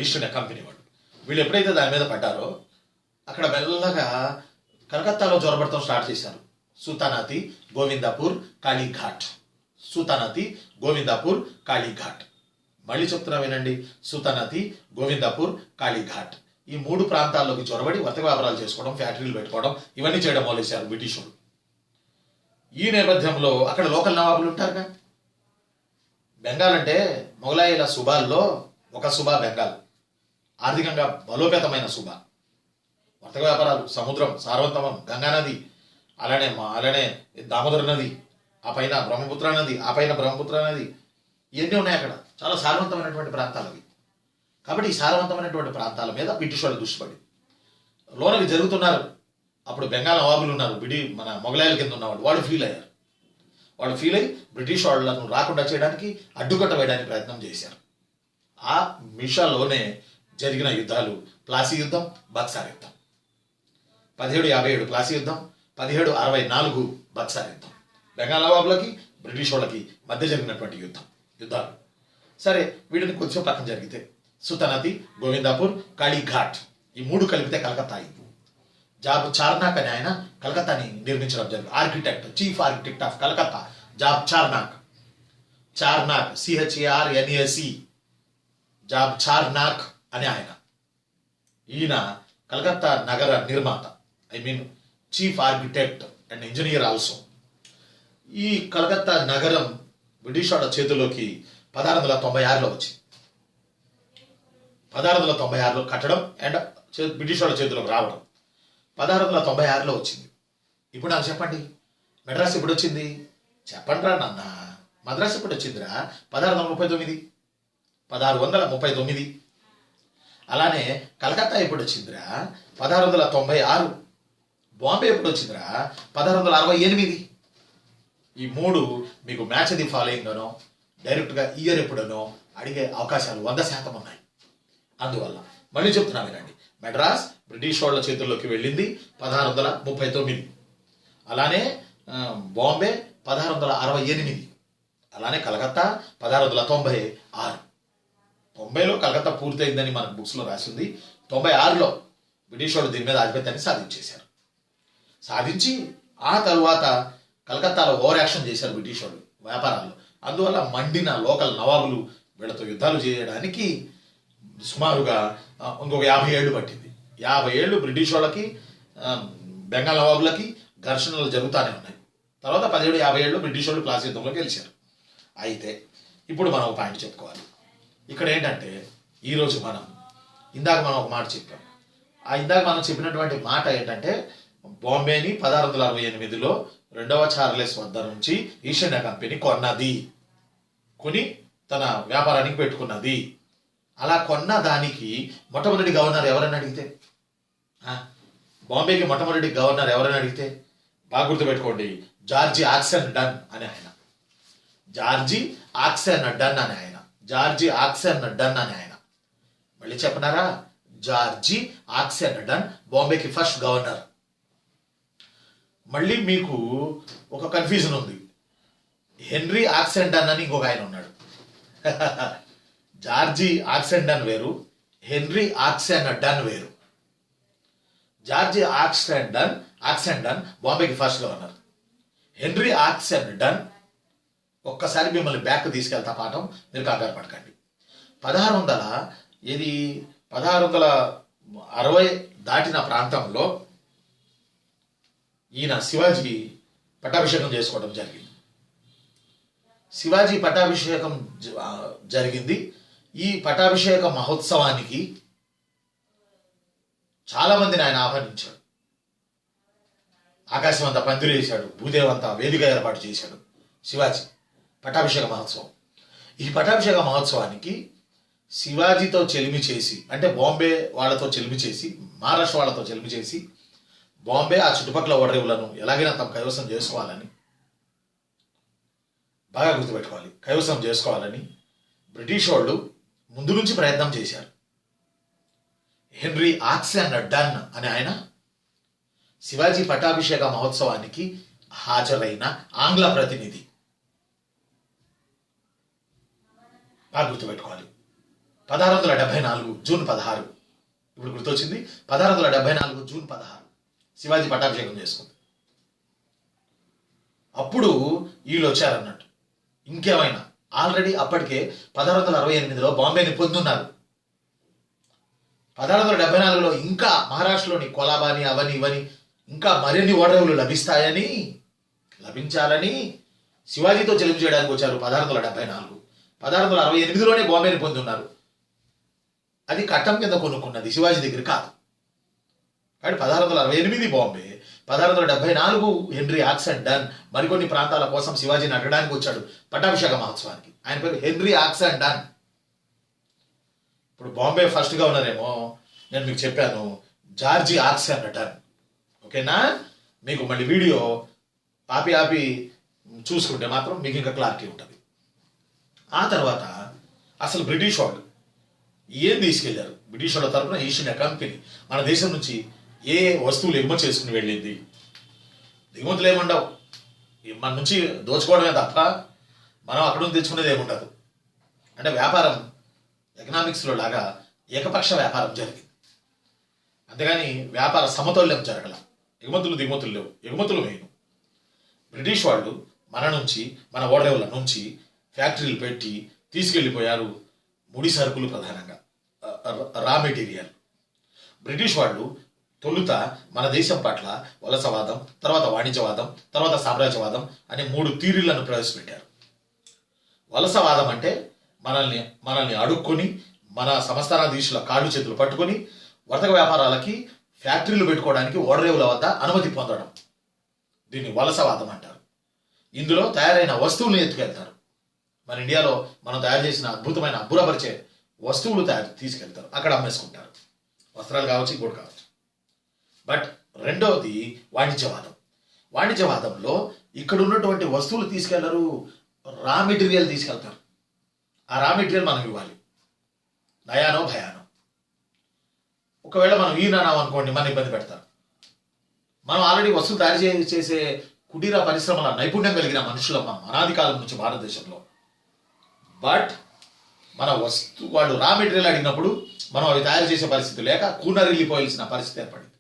ఈస్ట్ ఇండియా కంపెనీ వాళ్ళు. వీళ్ళు ఎప్పుడైతే దాని మీద పడ్డారో అక్కడ మెల్లగా కలకత్తాలో జొరబడటం స్టార్ట్ చేశారు. సుల్తానాతి, గోవిందాపూర్, కాళీఘాట్. సుల్తానాతి, గోవిందాపూర్, కాళీఘాట్. మళ్ళీ చెప్తున్నా వినండి. సుల్తానాతి, గోవిందాపూర్, కాళీఘాట్. ఈ 3 ప్రాంతాల్లోకి చొరబడి వర్తక వ్యాపారాలు చేసుకోవడం, ఫ్యాక్టరీలు పెట్టుకోవడం, ఇవన్నీ చేయడం మొదలెశారు బ్రిటిష్ వాళ్ళు. ఈ నేపథ్యంలో అక్కడ లోకల్ నవాబులు ఉంటారుగా. బెంగాల్ అంటే మొఘలాయిల సుబాల్లో ఒక సుబా బెంగాల్, ఆర్థికంగా బలోపేతమైన సుబా. వర్తక వ్యాపారాలు, సముద్రం, సారవంతమం, గంగా నది, అలానే దామోదర నది, ఆ పైన బ్రహ్మపుత్ర నది, ఇవన్నీ ఉన్నాయి అక్కడ. చాలా సారవంతమైనటువంటి ప్రాంతాలు అవి. కాబట్టి ఈ సారవంతమైనటువంటి ప్రాంతాల మీద బ్రిటిష్ వాళ్ళు దృష్టి పడి లోనకి జరుగుతున్నారు. అప్పుడు బెంగాల్ నవాబులు ఉన్నారు, మన మొఘలాయిల కింద ఉన్నవాళ్ళు. వాళ్ళు ఫీల్ అయ్యి బ్రిటిష్ వాళ్ళను రాకుండా చేయడానికి, అడ్డుకట్ట వేయడానికి ప్రయత్నం చేశారు. ఆ మిషాలోనే జరిగిన యుద్ధాలు ప్లాసీ యుద్ధం, బక్సార్ యుద్ధం. 1757 ప్లాసీ యుద్ధం, 1764 బక్సార్ యుద్ధం. బెంగాల్ నవాబులకి బ్రిటిష్ వాళ్ళకి మధ్య జరిగినటువంటి యుద్ధాలు. సరే, వీటిని కొంచెం పక్కన జరిగితే సుతనది, గోవిందాపూర్, కాళీఘాట్ ఈ 3 కలిపితే కలకత్తా అయింది. జాబ్ చార్నాక్ అని ఆయన కలకత్తాని నిర్మించడం జరిగింది. Architect, chief architect of Calcutta Job Charnock. CHARNAC, Job Charnock అని ఆయన. ఈయన కలకత్తా నగర నిర్మాత, chief architect and engineer also. ఈ కలకత్తా నగరం బ్రిటిష్ వాళ్ళ చేతుల్లోకి 1696లో వచ్చింది. 1696లో కట్టడం అండ్ బ్రిటిష్ వాళ్ళ చేతిలోకి రావడం 1696లో వచ్చింది. ఇప్పుడు నాకు చెప్పండి, మెడ్రాస్ ఎప్పుడు వచ్చింది? చెప్పండి రా నాన్న. మద్రాసు ఎప్పుడు వచ్చిందిరా? 1639. అలానే కలకత్తా ఎప్పుడు వచ్చిందిరా? 1696. బాంబే ఎప్పుడు వచ్చిందిరా? 1668. ఈ 3 మీకు మ్యాచ్ ది ఫాలోయింగ్ అనో డైరెక్ట్గా ఇయర్ ఎప్పుడనో అడిగే అవకాశాలు 100% ఉన్నాయి. అందువల్ల మళ్ళీ చెప్తున్నా వినండి, మెడ్రాస్ బ్రిటిష్ వాళ్ళ చేతుల్లోకి వెళ్ళింది 1639. అలానే బాంబే 1668. అలానే కలకత్తా 1696. 90లో కలకత్తా పూర్తయిందని మనకు బుక్స్లో రాసింది. 96లో బ్రిటిష్ వాళ్ళు దీని మీద ఆధిపత్యాన్ని సాధించేశారు. సాధించి ఆ తరువాత కలకత్తాలో ఓవర్ యాక్షన్ చేశారు బ్రిటిష్ వాళ్ళు వ్యాపారాల్లో. అందువల్ల మండిన లోకల్ నవాబులు వీళ్ళతో యుద్ధాలు చేయడానికి సుమారుగా ఇంకొక 50 ఏళ్ళు పట్టింది. 50 ఏళ్ళు బ్రిటిష్ వాళ్ళకి బెంగాల్ నవాబులకి ఘర్షణలు జరుగుతూనే ఉన్నాయి. తర్వాత 1757లో బ్రిటిష్ వాళ్ళు ప్లాసీ యుద్ధంలో గెలిచారు. అయితే ఇప్పుడు మనం ఒక పాయింట్ చెప్పుకోవాలి. ఇక్కడ ఏంటంటే ఈరోజు ఇందాక మనం ఒక మాట చెప్పాం. ఇందాక మనం చెప్పినటువంటి మాట ఏంటంటే బాంబేని 1668లో 2వ చార్లెస్ వద్ద నుంచి ఈస్ట్ ఇండియా కంపెనీ కొని తన వ్యాపారానికి పెట్టుకున్నది. అలా కొన్న దానికి మొట్టమొదటి గవర్నర్ ఎవరని అడిగితే, బాంబేకి మొట్టమొదటి గవర్నర్ ఎవరని అడిగితే బాగా గుర్తుపెట్టుకోండి, జార్జి ఆక్సన్ డన్ అని ఆయన. జార్జి ఆక్సన్ డన్ అని ఆయన. మళ్ళీ చెప్పనారా? జార్జి ఆక్సన్ డన్ బాంబేకి ఫస్ట్ గవర్నర్. మళ్ళీ మీకు ఒక కన్ఫ్యూజన్ ఉంది. హెన్రీ ఆక్సన్ డన్ అని ఇంకొక ఆయన ఉన్నాడు. జార్జి ఆక్సన్ డన్ వేరు, హెన్రీ ఆక్సన్ డన్ వేరు. జార్జి ఆక్సన్ డన్ బాంబేకి first governor. Henry Oxenden, ఒక్కసారి మిమ్మల్ని బ్యాక్ తీసుకెళ్తా పాఠం, మీరు కంగారు పడకండి. 1660 దాటిన ప్రాంతంలో ఈయన శివాజీ పట్టాభిషేకం చేసుకోవడం జరిగింది. శివాజీ పట్టాభిషేకం జరిగింది. ఈ పట్టాభిషేక మహోత్సవానికి చాలా మందిని ఆయన ఆహ్వానించాడు. ఆకాశం అంతా పందిరి వేశాడు, భూదేవంతా వేదిక ఏర్పాటు చేశాడు. శివాజీ పట్టాభిషేక మహోత్సవం. ఈ పట్టాభిషేక మహోత్సవానికి శివాజీతో చెలిమి చేసి, అంటే బాంబే వాళ్ళతో చెలిమి చేసి, మహారాష్ట్ర వాళ్ళతో చెలిమి చేసి, బాంబే ఆ చుట్టుపక్కల ఓడరేవులను ఎలాగైనా తమ కైవసం చేసుకోవాలని, బాగా గుర్తుపెట్టుకోవాలి, కైవసం చేసుకోవాలని బ్రిటిష్ వాళ్ళు ముందు నుంచి ప్రయత్నం చేశారు. హెన్రీ ఆక్సన్ డన్ అనే ఆయన శివాజీ పట్టాభిషేక మహోత్సవానికి హాజరైన ఆంగ్ల ప్రతినిధి. బాగా గుర్తుపెట్టుకోవాలి. 1674 జూన్ 16, ఇప్పుడు గుర్తొచ్చింది. 1674 జూన్ 16 శివాజీ పట్టాభిషేకం చేసుకుంది. అప్పుడు వీళ్ళు వచ్చారన్నట్టు. ఇంకేమైనా ఆల్రెడీ అప్పటికే 1668లో బాంబేని పొందున్నారు. 1674లో ఇంకా మహారాష్ట్రలోని కొలాబాని అవని ఇవని ఇంకా మరిన్ని ఓడరేవులు లభించాలని శివాజీతో చెలిమి చేయడానికి వచ్చారు. 1674, 1668లోనే బాంబేని పొంది ఉన్నారు. అది కట్టం కింద కొనుక్కున్నది, శివాజీ దగ్గర కాదు. కాబట్టి 1668 బాంబే, 1674 హెన్రీ ఆక్సన్ డన్ మరికొన్ని ప్రాంతాల కోసం శివాజీని అడగడానికి వచ్చాడు పట్టాభిషేక మహోత్సవానికి. ఆయన పేరు హెన్రీ ఆక్సన్ డన్. ఇప్పుడు బాంబే ఫస్ట్ గవర్నర్ ఏమో నేను మీకు చెప్పాను, జార్జి ఆక్సన్ డన్. ఓకేనా? మీకు మళ్ళీ వీడియో ఆపి చూసుకుంటే మాత్రం మీకు ఇంకా క్లారిటీ ఉంటుంది. ఆ తర్వాత అసలు బ్రిటిష్ వాళ్ళు ఏం తీసుకెళ్లారు? బ్రిటిష్ వాళ్ళ తరఫున ఈస్ట్ ఇండియా కంపెనీ మన దేశం నుంచి ఏ వస్తువులు ఎగుమతి చేసుకుని వెళ్ళింది? దిగుమతులు ఏముండవు, మన నుంచి దోచుకోవడమే తప్ప మనం అక్కడ నుంచి తెచ్చుకునేది ఏముండదు. అంటే వ్యాపారం ఎకనామిక్స్లో లాగా ఏకపక్ష వ్యాపారం జరిగింది, అంతేగాని వ్యాపార సమతౌల్యం జరగల. ఎగుమతులు దిగుమతులు లేవు, ఎగుమతులు మెయిన్. బ్రిటిష్ వాళ్ళు మన నుంచి, మన ఓడరేవుల నుంచి ఫ్యాక్టరీలు పెట్టి తీసుకెళ్ళిపోయారు ముడి సరుకులు, ప్రధానంగా రా మెటీరియల్. బ్రిటిష్ వాళ్ళు తొలుత మన దేశం పట్ల వలసవాదం, తర్వాత వాణిజ్యవాదం, తర్వాత సామ్రాజ్యవాదం అనే 3 థియరీలను ప్రవేశపెట్టారు. వలసవాదం అంటే మనల్ని అడుక్కొని మన సంస్థానాధీశుల కాళ్ళు చేతులు పట్టుకొని వర్తక వ్యాపారాలకి ఫ్యాక్టరీలు పెట్టుకోవడానికి ఓడరేవుల వద్ద అనుమతి పొందడం, దీన్ని వలసవాదం అంటారు. ఇందులో తయారైన వస్తువులను ఎత్తుకెళ్తారు. మన ఇండియాలో మనం తయారు చేసిన అద్భుతమైన అబ్బురపరిచే వస్తువులు తీసుకెళ్తారు, అక్కడ అమ్మేసుకుంటారు. వస్త్రాలు కావచ్చు, ఇంకోటి కావచ్చు. బట్ రెండవది వాణిజ్యవాదం. వాణిజ్యవాదంలో ఇక్కడ ఉన్నటువంటి వస్తువులు తీసుకెళ్లరు, రా మెటీరియల్ తీసుకెళ్తారు. ఆ రా మెటీరియల్ మనం ఇవ్వాలి, నయానో భయానో. ఒకవేళ మనం ఈనానాం అనుకోండి, మన ఇబ్బంది పెడతారు. మనం ఆల్రెడీ వస్తువులు తయారు చేసే కుటీర పరిశ్రమల నైపుణ్యం కలిగిన మనుషులం మనం అనాది కాలం నుంచి భారతదేశంలో. బట్ మన వాళ్ళు రా మెటీరియల్ అడిగినప్పుడు మనం అవి తయారు చేసే పరిస్థితి లేక కూనరిల్లిపోయాల్సిన పరిస్థితి ఏర్పడింది.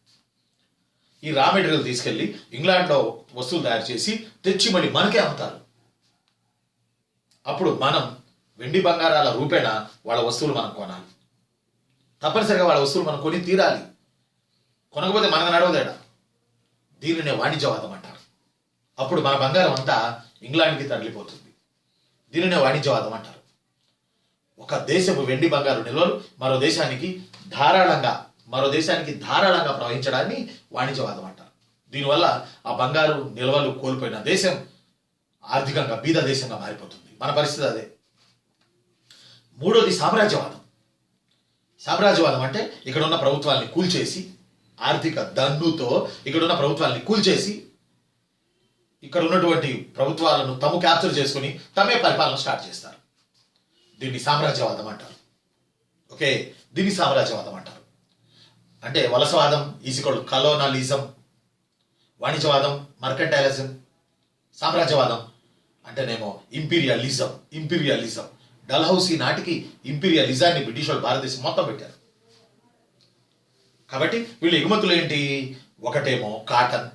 ఈ రా మెటీరియల్ తీసుకెళ్లి ఇంగ్లాండ్లో వస్తువులు తయారు చేసి తెచ్చి మళ్ళీ మనకే అమ్ముతారు. అప్పుడు మనం వెండి బంగారాల రూపేణ వాళ్ళ వస్తువులు మనం కొనాలి. తప్పనిసరిగా వాళ్ళ వస్తువులు మనం కొని తీరాలి. కొనకపోతే మనకు నడవదేడా. దీనినే వాణిజ్యవాదం అంటారు. అప్పుడు మన బంగారం అంతా ఇంగ్లాండ్కి తరలిపోతుంది. దీనినే వాణిజ్యవాదం అంటారు. ఒక దేశపు వెండి బంగారు నిల్వలు మరో దేశానికి ధారాళంగా ప్రవహించడాన్ని వాణిజ్యవాదం అంటారు. దీనివల్ల ఆ బంగారు నిల్వలు కోల్పోయిన దేశం ఆర్థికంగా బీద దేశంగా మారిపోతుంది. మన పరిస్థితి అదే. మూడోది సామ్రాజ్యవాదం. సామ్రాజ్యవాదం అంటే ఇక్కడ ఉన్న ప్రభుత్వాన్ని కూల్చేసి, ఆర్థిక దన్నుతో ఇక్కడున్న ప్రభుత్వాన్ని కూల్చేసి ఇక్కడ ఉన్నటువంటి ప్రభుత్వాలను తాము క్యాప్చర్ చేసుకుని తమే పరిపాలన స్టార్ట్ చేస్తారు. దీన్ని సామ్రాజ్యవాదం అంటారు. ఓకే, దీన్ని సామ్రాజ్యవాదం అంటారు. అంటే వలసవాదం ఈజ్ఈక్వల్ కలోనలిజం, వాణిజ్యవాదం మర్కంటైలిజం, సామ్రాజ్యవాదం అంటేనేమో ఇంపీరియలిజం. డల్హౌసీ నాటికి ఇంపీరియలిజాన్ని బ్రిటిష్ వాళ్ళు భారతదేశం మొత్తం పెట్టారు. కాబట్టి వీళ్ళు ఎగుమతులు ఏంటి? ఒకటేమో కాటన్,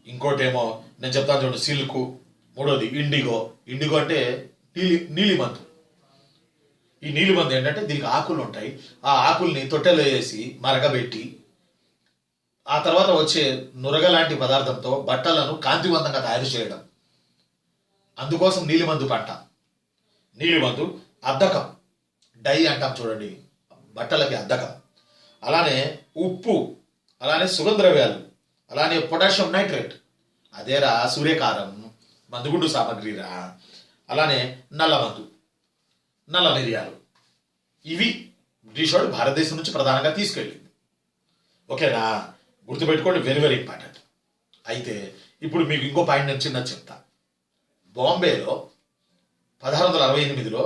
ఇంకోటేమో నేను చెప్తాను చూడండి సిల్క్, మూడోది ఇండిగో అంటే నీలిమందు. ఈ నీలిమందు ఏంటంటే దీనికి ఆకులు ఉంటాయి. ఆ ఆకుల్ని తొట్టెలో వేసి మరగబెట్టి ఆ తర్వాత వచ్చే నురగ లాంటి పదార్థంతో బట్టలను కాంతివంతంగా తయారు చేయడం. అందుకోసం నీలిమందు పంట. నీలిమందు, అద్దకం, డై అంటాం చూడండి, బట్టలకి అద్దకం. అలానే ఉప్పు, అలానే సుగంధద్రవ్యాలు, అలానే పొటాషియం నైట్రేట్, అదేరా సూర్యకారం, మందుగుండు సామగ్రిరా. అలానే నల్ల మిరియాలు. ఇవి బ్రిటిష్ వాడు భారతదేశం నుంచి ప్రధానంగా తీసుకెళ్ళింది. ఓకేనా? గుర్తుపెట్టుకోండి, వెరీ వెరీ ఇంపార్టెంట్. అయితే ఇప్పుడు మీకు ఇంకో పాయింట్ నేను చిన్నది చెప్తా. బాంబేలో 1668లో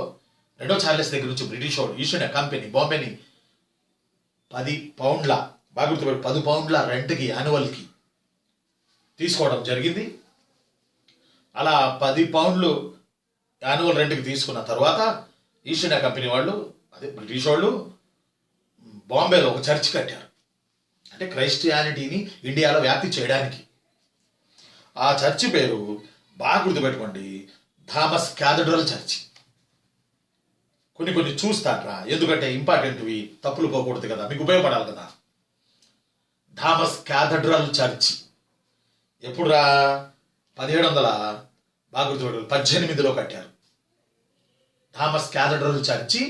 రెండో చార్లెస్ దగ్గర నుంచి బ్రిటిష్ వాడు ఈస్ట్ ఇండియా కంపెనీ బాంబేని 10 పౌండ్ల, బాగా గుర్తుపెట్టు, 10 పౌండ్ల రెంట్కి యాన్యువల్కి తీసుకోవడం జరిగింది. అలా 10 పౌండ్లు యాన్యువల్ రెంట్కి తీసుకున్న తర్వాత ఈస్ట్ ఇండియా కంపెనీ వాళ్ళు, అదే బ్రిటిష్ వాళ్ళు, బాంబేలో ఒక చర్చ్ కట్టారు. అంటే క్రైస్టియానిటీని ఇండియాలో వ్యాప్తి చేయడానికి. ఆ చర్చి పేరు బాగా గుర్తుపెట్టుకోండి, థామస్ క్యాథడ్రల్ చర్చి. కొన్ని చూస్తారా, ఎందుకంటే ఇంపార్టెంట్వి, తప్పులు పోకూడదు కదా, మీకు ఉపయోగపడాలి కదా. Thomas cathedral church ఎప్పుడురా? 1700 బాగా గుర్తుపెట్టు 18లో కట్టారు. థామస్ క్యాథడ్రల్ చర్చి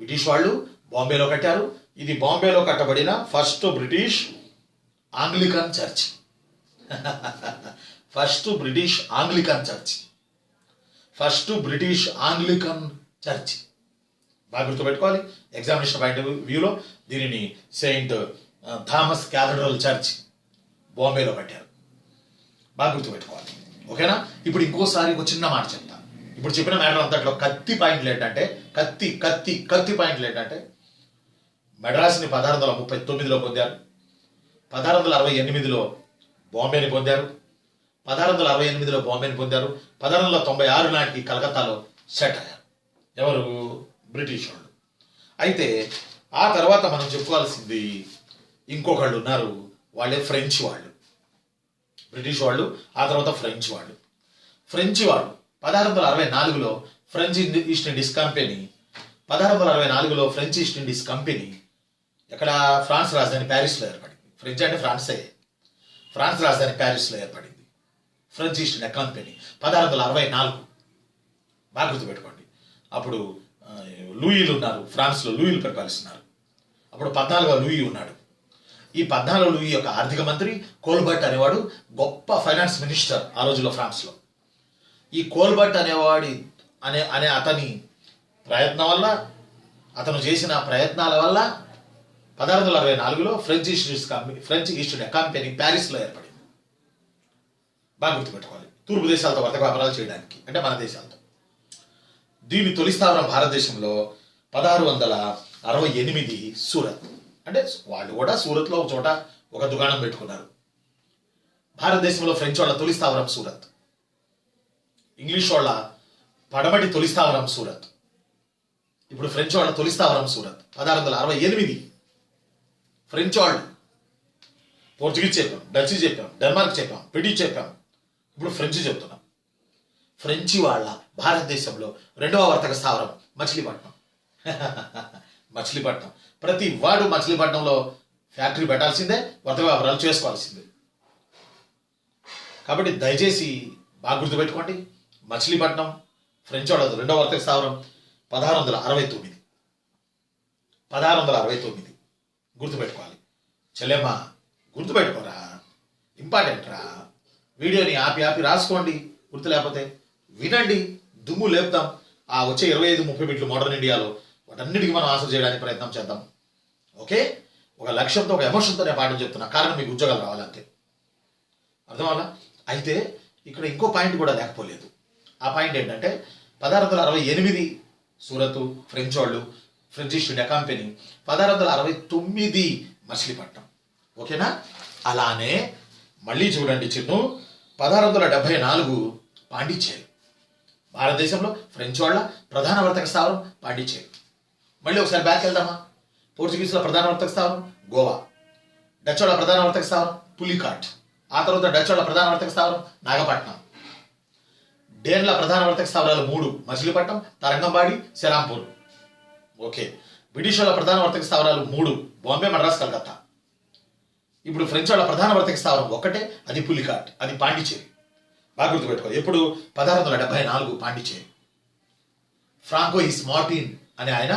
బ్రిటిష్ వాళ్ళు బాంబేలో కట్టారు. ఇది బాంబేలో కట్టబడిన first British Anglican church. First British Anglican church. బాగా గుర్తుపెట్టుకోవాలి. ఎగ్జామినేషన్ పాయింట్ వ్యూలో దీనిని సెయింట్ థామస్ క్యాథడ్రల్ చర్చ్ బాంబేలో కట్టారు. బాగా గుర్తుపెట్టుకోవాలి. ఓకేనా? ఇప్పుడు ఇంకోసారి ఒక చిన్న మాట చెప్తా. ఇప్పుడు చెప్పిన మ్యాటర్ అంతట్లో కత్తి పాయింట్లు ఏంటంటే, కత్తి పాయింట్లు ఏంటంటే, మెడ్రాస్ని 1639లో పొందారు. 1668లో బాంబేని పొందారు. 1668లో బాంబేని పొందారు. 1696 నాటికి కలకత్తాలో సెట్ అయ్యారు. ఎవరు? బ్రిటిష్ వాళ్ళు. అయితే ఆ తర్వాత మనం చెప్పుకోవాల్సింది ఇంకొకళ్ళు ఉన్నారు. వాళ్ళే ఫ్రెంచ్ వాళ్ళు. బ్రిటిష్ వాళ్ళు, ఆ తర్వాత ఫ్రెంచ్ వాళ్ళు. ఫ్రెంచ్ వాళ్ళు 1664లో ఫ్రెంచ్ ఈస్ట్ ఇండీస్ కంపెనీ 1664లో ఫ్రెంచ్ ఈస్ట్ ఇండీస్ కంపెనీ ఎక్కడ? ఫ్రాన్స్ రాజధాని ప్యారిస్లో ఏర్పడింది. ఫ్రెంచ్ అంటే ఫ్రాన్సే. ఫ్రాన్స్ రాజధాని ప్యారిస్లో ఏర్పడింది ఫ్రెంచ్ ఈస్ట్ ఇండియా కంపెనీ 1664. బాగా గుర్తుపెట్టుకోండి. అప్పుడు లూయిలు ఉన్నారు. ఫ్రాన్స్లో లూయిలు పరిపాలిస్తున్నారు. అప్పుడు 14వ లూయి ఉన్నాడు. ఈ 14వ లూయి యొక్క ఆర్థిక మంత్రి కోల్బర్ట్ అనేవాడు గొప్ప ఫైనాన్స్ మినిస్టర్ ఆ రోజుల్లో ఫ్రాన్స్లో. ఈ కోల్బర్ట్ అనే అతని ప్రయత్నం వల్ల, అతను చేసిన ప్రయత్నాల వల్ల 1664లో ఫ్రెంచ్ ఈస్ట్ ఇండియా కంపెనీ ప్యారిస్లో ఏర్పడింది. బాగా గుర్తుపెట్టుకోవాలి. తూర్పు దేశాలతో వర్తక వ్యాపారాలు చేయడానికి, అంటే మన దేశాలతో. దీని తొలి స్థావరం భారతదేశంలో 1668 సూరత్. అంటే వాళ్ళు కూడా సూరత్లో ఒక చోట ఒక దుకాణం పెట్టుకున్నారు. భారతదేశంలో ఫ్రెంచ్ వాళ్ళ తొలి స్థావరం సూరత్. ఇంగ్లీష్ వాళ్ళ పడమటి తొలి స్థావరం సూరత్. ఇప్పుడు ఫ్రెంచ్ వాళ్ళ తొలి స్థావరం సూరత్ 1668. ఫ్రెంచ్ వాళ్ళు, పోర్చుగీస్ చెప్పాం, డచ్ చెప్పాం, డెన్మార్క్ చెప్పాం, బ్రిటిష్ చెప్పాం, ఇప్పుడు ఫ్రెంచ్ చెప్తున్నాం. ఫ్రెంచ్ వాళ్ళ భారతదేశంలో 2వ వర్తక స్థావరం మచిలీపట్నం. మచిలీపట్నం. ప్రతి వాడు మచిలీపట్నంలో ఫ్యాక్టరీ పెట్టాల్సిందే, వర్తక వ్యాపారాలు చేసుకోవాల్సిందే. కాబట్టి దయచేసి బాగా గుర్తుపెట్టుకోండి. మచిలీపట్నం ఫ్రెంచ్ వాళ్ళ 2వ వర్తక స్థావరం 1669. 1669 గుర్తుపెట్టుకోవాలి. చెల్లెమ్మ గుర్తుపెట్టుకోరా, ఇంపార్టెంట్ రా. వీడియోని ఆపి రాసుకోండి. గుర్తు లేకపోతే వినండి, దుమ్ము లేపుతాం. ఆ వచ్చే 25-30 బిట్లు మోడర్న్ ఇండియాలో వాటన్నిటికీ మనం ఆన్సర్ చేయడానికి ప్రయత్నం చేద్దాం. ఓకే? ఒక లక్ష్యంతో, ఒక ఎమోషన్తో నేను పాఠం చెప్తున్నా. కారణం మీకు ఉద్యోగాలు రావాలంతే. అర్థమవునా? అయితే ఇక్కడ ఇంకో పాయింట్ కూడా లేకపోలేదు. ఆ పాయింట్ ఏంటంటే 1668 సూరత్ ఫ్రెంచ్ వాళ్ళు, French east India company. 1669 Machilipatnam. ఓకేనా? అలానే మళ్ళీ చూడండి చిన్ను, 1674 పాండిచ్చేరి. భారతదేశంలో ఫ్రెంచ్ వాళ్ళ ప్రధాన వర్తక స్థావరం పాండిచ్చేరి. మళ్ళీ ఒకసారి బ్యాక్ వెళ్దామా? పోర్చుగీస్ల ప్రధాన వర్తక స్థావరం గోవా. డచ్ వాళ్ళ ప్రధాన వర్తక స్థావరం పులికాట్. ఆ తర్వాత డచ్ వాళ్ళ ప్రధాన వర్తక స్థావరం నాగపట్నం. డేన్ల ప్రధాన వర్తక స్థావరాలు 3: మచిలీపట్నం, తరంగంబాడి, సెరాంపూర్. ఓకే. బ్రిటిష్ వాళ్ళ ప్రధాన వర్తక స్థావరాలు 3: బాంబే, మద్రాస్, కలకత్తా. ఇప్పుడు ఫ్రెంచ్ వాళ్ళ ప్రధాన వర్తక స్థావరం ఒకటే, అది పులికాట్, అది పాండిచ్చేరి. బాగా గుర్తుపెట్టుకో. ఎప్పుడు? 1674 పాండిచ్చేరి. ఫ్రాంకోయిస్ మార్టిన్ అనే ఆయన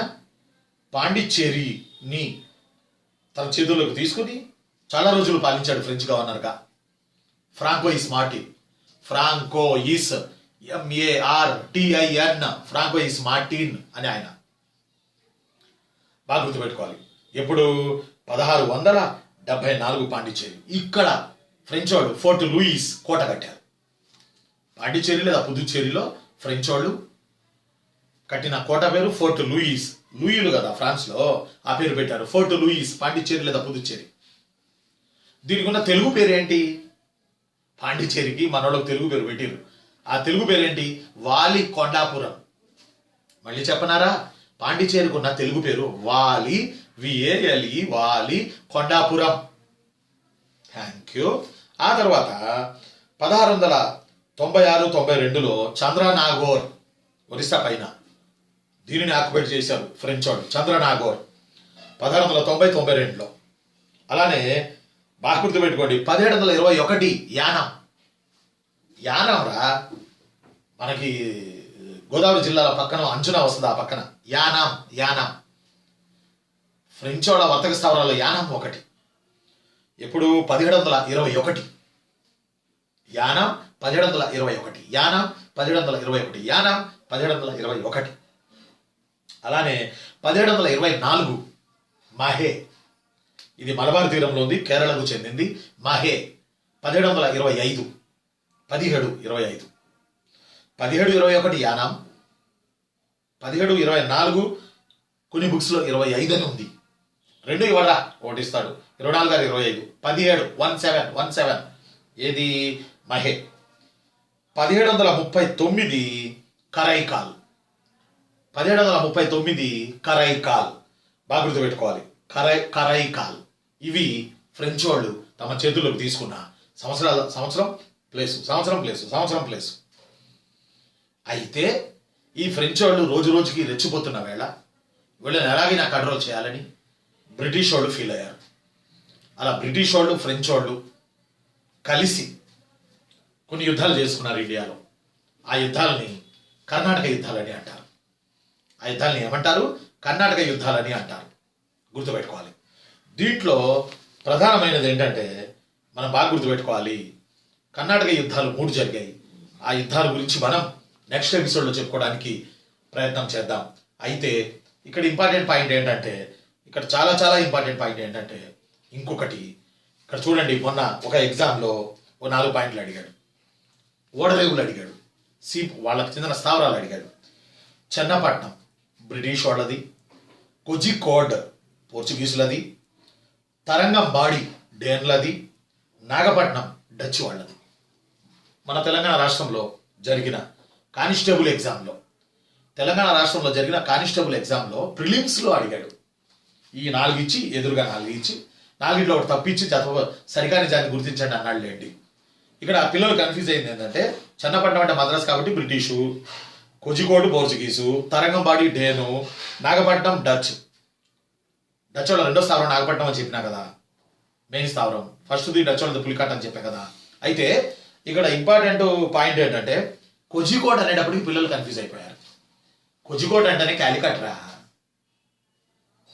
పాండిచ్చేరిని తన చేతుల్లోకి తీసుకుని చాలా రోజులు పాలించాడు ఫ్రెంచ్ గవర్నర్గా. François Martin. François MARTIN, François Martin అనే ఆయన. బాగా గుర్తుపెట్టుకోవాలి. ఎప్పుడు? 1674 పాండిచ్చేరి. ఇక్కడ ఫ్రెంచ్ వాళ్ళు ఫోర్ట్ లూయిస్ కోట కట్టారు. పాండిచ్చేరి లేదా పుదుచ్చేరిలో ఫ్రెంచ్ వాళ్ళు కట్టిన కోట పేరు ఫోర్ట్ లూయిస్. లూయిలు కదా ఫ్రాన్స్లో, ఆ పేరు పెట్టారు. ఫోర్ట్ లూయిస్, పాండిచ్చేరి లేదా పుదుచ్చేరి. దీనికి ఉన్న తెలుగు పేరేంటి? పాండిచ్చేరికి మనోళ్ళకి తెలుగు పేరు పెట్టారు. ఆ తెలుగు పేరేంటి? వాలి కొండాపురం. మళ్ళీ చెప్పనారా? పాండిచ్చేరికి ఉన్న తెలుగు పేరు వాలి, VALE, వాలి కొండాపురం. Thank you. ఆ తర్వాత 1696-92లో చంద్రనాగోర్, ఒరిస్సా పైన, దీనిని ఆక్యుపైట్ చేశారు ఫ్రెంచ్ వాళ్ళు. చంద్రనాగోర్ 1690-92లో. అలానే బాగా గుర్తుపెట్టుకోండి, 1721 యానం. యానం రా, మనకి గోదావరి జిల్లాల పక్కన అంచున వస్తుంది. ఆ పక్కన యానం. ఫ్రెంచ్ వాళ్ళ వర్తక స్థావరాల్లో యానం ఒకటి. ఎప్పుడు? 1721. యానం 1721. యానం 1721. యానం 1721. అలానే 1724 మాహే. ఇది మలబార్ తీరంలో ఉంది, కేరళకు చెందింది. మాహే 1725. 1725. 1721 యానం. 1724 కొన్ని బుక్స్లో 25 అని ఉంది. 2 ఇవ్వరా, ఒకటి ఇస్తాడు. 24 6 25 17 17 ఏది మహే 1739 కరైకాల్ 1739 కరైకాల్ బాగా గుర్తుపెట్టుకోవాలి. కరైకాల్ ఇవి ఫ్రెంచ్ వాళ్ళు తమ చేతుల్లోకి తీసుకున్న సంవత్సరం ప్లేసు. అయితే ఈ ఫ్రెంచ్ వాళ్ళు రోజు రోజుకి రెచ్చిపోతున్న వేళ వీళ్ళని ఎలాగైనా కంట్రోల్ చేయాలని బ్రిటిష్ వాళ్ళు ఫీల్ అయ్యారు. అలా బ్రిటిష్ వాళ్ళు ఫ్రెంచ్ వాళ్ళు కలిసి కొన్ని యుద్ధాలు చేసుకున్నారు ఇండియాలో. ఆ యుద్ధాలని కర్ణాటక యుద్ధాలని అంటారు. ఆ యుద్ధాలని ఏమంటారు? కర్ణాటక యుద్ధాలని అంటారు. గుర్తుపెట్టుకోవాలి. దీంట్లో ప్రధానమైనది ఏంటంటే మనం బాగా గుర్తుపెట్టుకోవాలి, కర్ణాటక యుద్ధాలు 3 జరిగాయి. ఆ యుద్ధాల గురించి మనం నెక్స్ట్ ఎపిసోడ్లో చెప్పుకోవడానికి ప్రయత్నం చేద్దాం. అయితే ఇక్కడ ఇంపార్టెంట్ పాయింట్ ఏంటంటే, ఇక్కడ చాలా చాలా ఇంపార్టెంట్ పాయింట్ ఏంటంటే ఇంకొకటి, ఇక్కడ చూడండి, మొన్న ఒక ఎగ్జామ్లో 4 పాయింట్లు అడిగాడు. ఓడరేవులు అడిగాడు, వాళ్ళకి చెందిన స్థావరాలు అడిగాడు. చెన్నపట్నం బ్రిటిష్ వాళ్ళది, కోజికోడ్ పోర్చుగీసులది, తరంగంబాడి డేన్లది, నాగపట్నం డచ్ వాళ్ళది. మన తెలంగాణ రాష్ట్రంలో జరిగిన కానిస్టేబుల్ ఎగ్జామ్లో ప్రిలిమ్స్లో అడిగాడు. ఈ 4 ఇచ్చి ఎదురుగా 4 ఇచ్చి 4 ఒకటి తప్పించి సరికాని జాతి గుర్తించండి అన్నాడు లేండి. ఇక్కడ పిల్లలు కన్ఫ్యూజ్ అయింది ఏంటంటే, చెన్నపట్నం అంటే మద్రాసు కాబట్టి British, Kozhikode Portuguese, Tharangambadi Dane, Nagapattinam Dutch. Dutch వాళ్ళ 2వ స్థావరం నాగపట్నం అని చెప్పినా కదా, మెయిన్ స్థావరం. ఫస్ట్ది డచ్ వాళ్ళది పులికాట్ అని చెప్పా కదా. అయితే ఇక్కడ ఇంపార్టెంట్ పాయింట్ ఏంటంటే, కోజికోడ్ అనేటప్పటికి పిల్లలు కన్ఫ్యూజ్ అయిపోయారు. కోజికోడ్ అంటేనే క్యాలికట్ రా,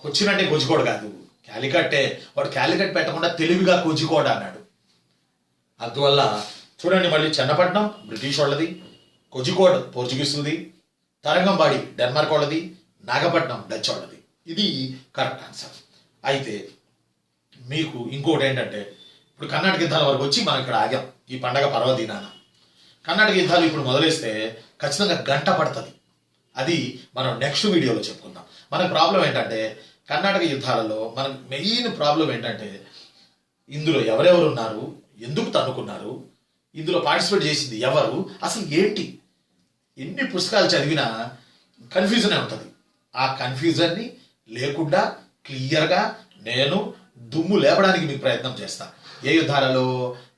కొచ్చిన్ అంటే కోజికోడ్ కాదు, క్యాలికట్టే. వాడు క్యాలికట్ పెట్టకుండా తెలివిగా కోజికోడ్ అన్నాడు. అందువల్ల చూడండి, మళ్ళీ చెన్నపట్నం బ్రిటిష్ వాళ్ళది, కోజికోడ్ పోర్చుగీసులది, తరంగంబాడి డెన్మార్క్ వాళ్ళది, నాగపట్నం డచ్ వాళ్ళది. ఇది కరెక్ట్ ఆన్సర్. అయితే మీకు ఇంకోటి ఏంటంటే, ఇప్పుడు కర్ణాటక యుద్ధాల వరకు వచ్చి మనం ఇక్కడ ఆగాం ఈ పండగ పర్వదినాన. కర్ణాటక యుద్ధాలు ఇప్పుడు మొదలేస్తే ఖచ్చితంగా గంట పడుతుంది. అది మనం నెక్స్ట్ వీడియోలో చెప్పుకుందాం. మనకు ప్రాబ్లం ఏంటంటే, కర్ణాటక యుద్ధాలలో మనకు మెయిన్ ప్రాబ్లం ఏంటంటే, ఇందులో ఎవరెవరు ఉన్నారు, ఎందుకు తన్నుకున్నారు, ఇందులో పార్టిసిపేట్ చేసింది ఎవరు, అసలు ఏంటి, ఎన్ని పుస్తకాలు చదివినా కన్ఫ్యూజనే ఉంటుంది. ఆ కన్ఫ్యూజన్ని లేకుండా క్లియర్గా నేను దుమ్ము లేపడానికి మీకు ప్రయత్నం చేస్తా. ఏ యుద్ధాలలో?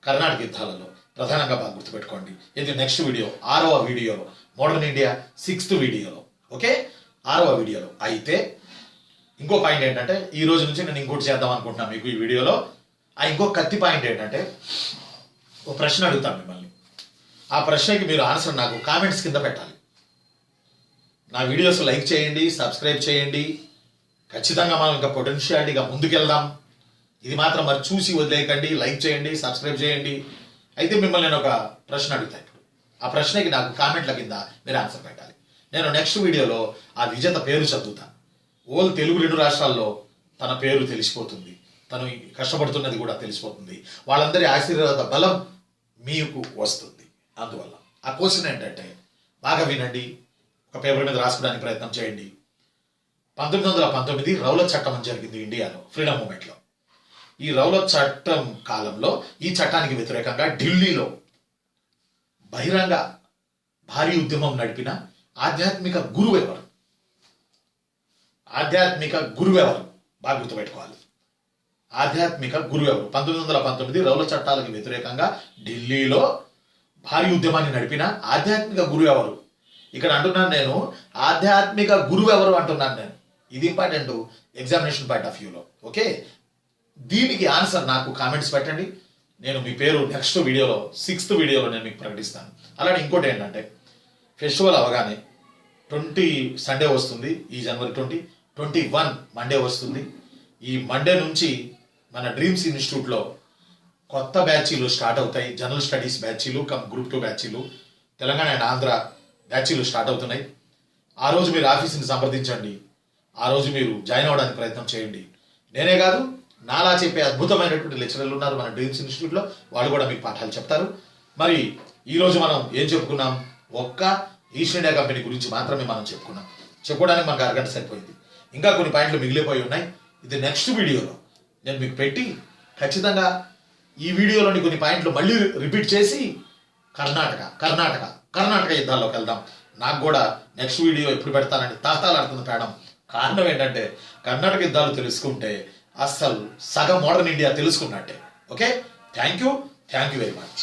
కర్ణాటక యుద్ధాలలో. ప్రధానంగా బాగా గుర్తుపెట్టుకోండి. ఇది నెక్స్ట్ వీడియో, 6వ వీడియోలో, మోడర్న్ ఇండియా 6th వీడియోలో. ఓకే, 6వ వీడియోలో. అయితే ఇంకో పాయింట్ ఏంటంటే, ఈ రోజు నుంచి నేను ఇంకోటి చేద్దాం అనుకుంటున్నాను మీకు ఈ వీడియోలో. ఇంకో కత్తి పాయింట్ ఏంటంటే, ఒక ప్రశ్న అడుగుతాను మిమ్మల్ని. ఆ ప్రశ్నకి మీరు ఆన్సర్ నాకు కామెంట్స్ కింద పెట్టాలి. నా వీడియోస్ లైక్ చేయండి, సబ్స్క్రైబ్ చేయండి. ఖచ్చితంగా మనం ఇంకా పొటెన్షియాలిటీగా ముందుకెళ్దాం. ఇది మాత్రం మరి చూసి వదిలేయకండి. లైక్ చేయండి, సబ్స్క్రైబ్ చేయండి. అయితే మిమ్మల్ని నేను ఒక ప్రశ్న అడుగుతాను. ఆ ప్రశ్నకి నాకు కామెంట్ల కింద మీరు ఆన్సర్ పెట్టాలి. నేను నెక్స్ట్ వీడియోలో ఆ విజేత పేరు చదువుతాను. ఓల్ తెలుగు 2 రాష్ట్రాల్లో తన పేరు తెలిసిపోతుంది, తను కష్టపడుతున్నది కూడా తెలిసిపోతుంది. వాళ్ళందరి ఆశీర్వాద బలం మీకు వస్తుంది. అందువల్ల ఆ క్వశ్చన్ ఏంటంటే, బాగా వినండి, ఒక పేపర్ మీద రాసుకోవడానికి ప్రయత్నం చేయండి. 1919 రౌలత్ చట్టం అని జరిగింది ఇండియాలో, ఫ్రీడమ్ మూమెంట్లో. ఈ రౌలత్ చట్టం కాలంలో ఈ చట్టానికి వ్యతిరేకంగా ఢిల్లీలో బహిరంగ భారీ ఉద్యమం నడిపిన ఆధ్యాత్మిక గురువు ఎవరు? బాగా గుర్తుపెట్టుకోవాలి. ఆధ్యాత్మిక గురువు ఎవరు? 1919 రౌలత్ చట్టాలకు వ్యతిరేకంగా ఢిల్లీలో భారీ ఉద్యమాన్ని నడిపిన ఆధ్యాత్మిక గురువు ఎవరు? ఇక్కడ అంటున్నాను నేను, ఆధ్యాత్మిక గురువు ఎవరు అంటున్నాను నేను. ఇది ఇంపార్టెంట్ ఎగ్జామినేషన్ పాయింట్ ఆఫ్ వ్యూలో. ఓకే, దీనికి ఆన్సర్ నాకు కామెంట్స్ పెట్టండి. నేను మీ పేరు నెక్స్ట్ వీడియోలో 6th వీడియోలో నేను మీకు ప్రకటిస్తాను. అలానే ఇంకోటి ఏంటంటే, ఫెస్టివల్ అవగానే 20 సండే వస్తుంది, ఈ జనవరి 21 మండే వస్తుంది. ఈ మండే నుంచి మన డ్రీమ్స్ ఇన్స్టిట్యూట్లో కొత్త బ్యాచీలు స్టార్ట్ అవుతాయి. జనరల్ స్టడీస్ బ్యాచీలు, గ్రూప్ 2 బ్యాచీలు, తెలంగాణ అండ్ ఆంధ్ర బ్యాచీలు స్టార్ట్ అవుతున్నాయి. ఆ రోజు మీరు ఆఫీస్ని సంప్రదించండి. ఆ రోజు మీరు జాయిన్ అవ్వడానికి ప్రయత్నం చేయండి. నేనే కాదు, నాలా చెప్పే అద్భుతమైనటువంటి లెక్చరర్లు ఉన్నారు మన డ్రీమ్స్ ఇన్స్టిట్యూట్లో, వాళ్ళు కూడా మీకు పాఠాలు చెప్తారు. మరి ఈరోజు మనం ఏం చెప్పుకున్నాం? ఒక్క ఈస్ట్ ఇండియా కంపెనీ గురించి మాత్రమే మనం చెప్పుకోవడానికి మనకు 1 గంట సరిపోయింది. ఇంకా కొన్ని పాయింట్లు మిగిలిపోయి ఉన్నాయి. ఇది నెక్స్ట్ వీడియోలో నేను మీకు పెట్టి ఖచ్చితంగా ఈ వీడియోలోని కొన్ని పాయింట్లు మళ్ళీ రిపీట్ చేసి కర్ణాటక యుద్ధాల్లోకి వెళ్దాం. నాకు కూడా నెక్స్ట్ వీడియో ఎప్పుడు పెడతానని తాతాలాడుతుంది మేడం. కారణం ఏంటంటే కర్ణాటక యుద్ధాలు తెలుసుకుంటే అస్సలు సగం మోడర్న్ ఇండియా తెలుసుకున్నట్టే. Okay, thank you very much.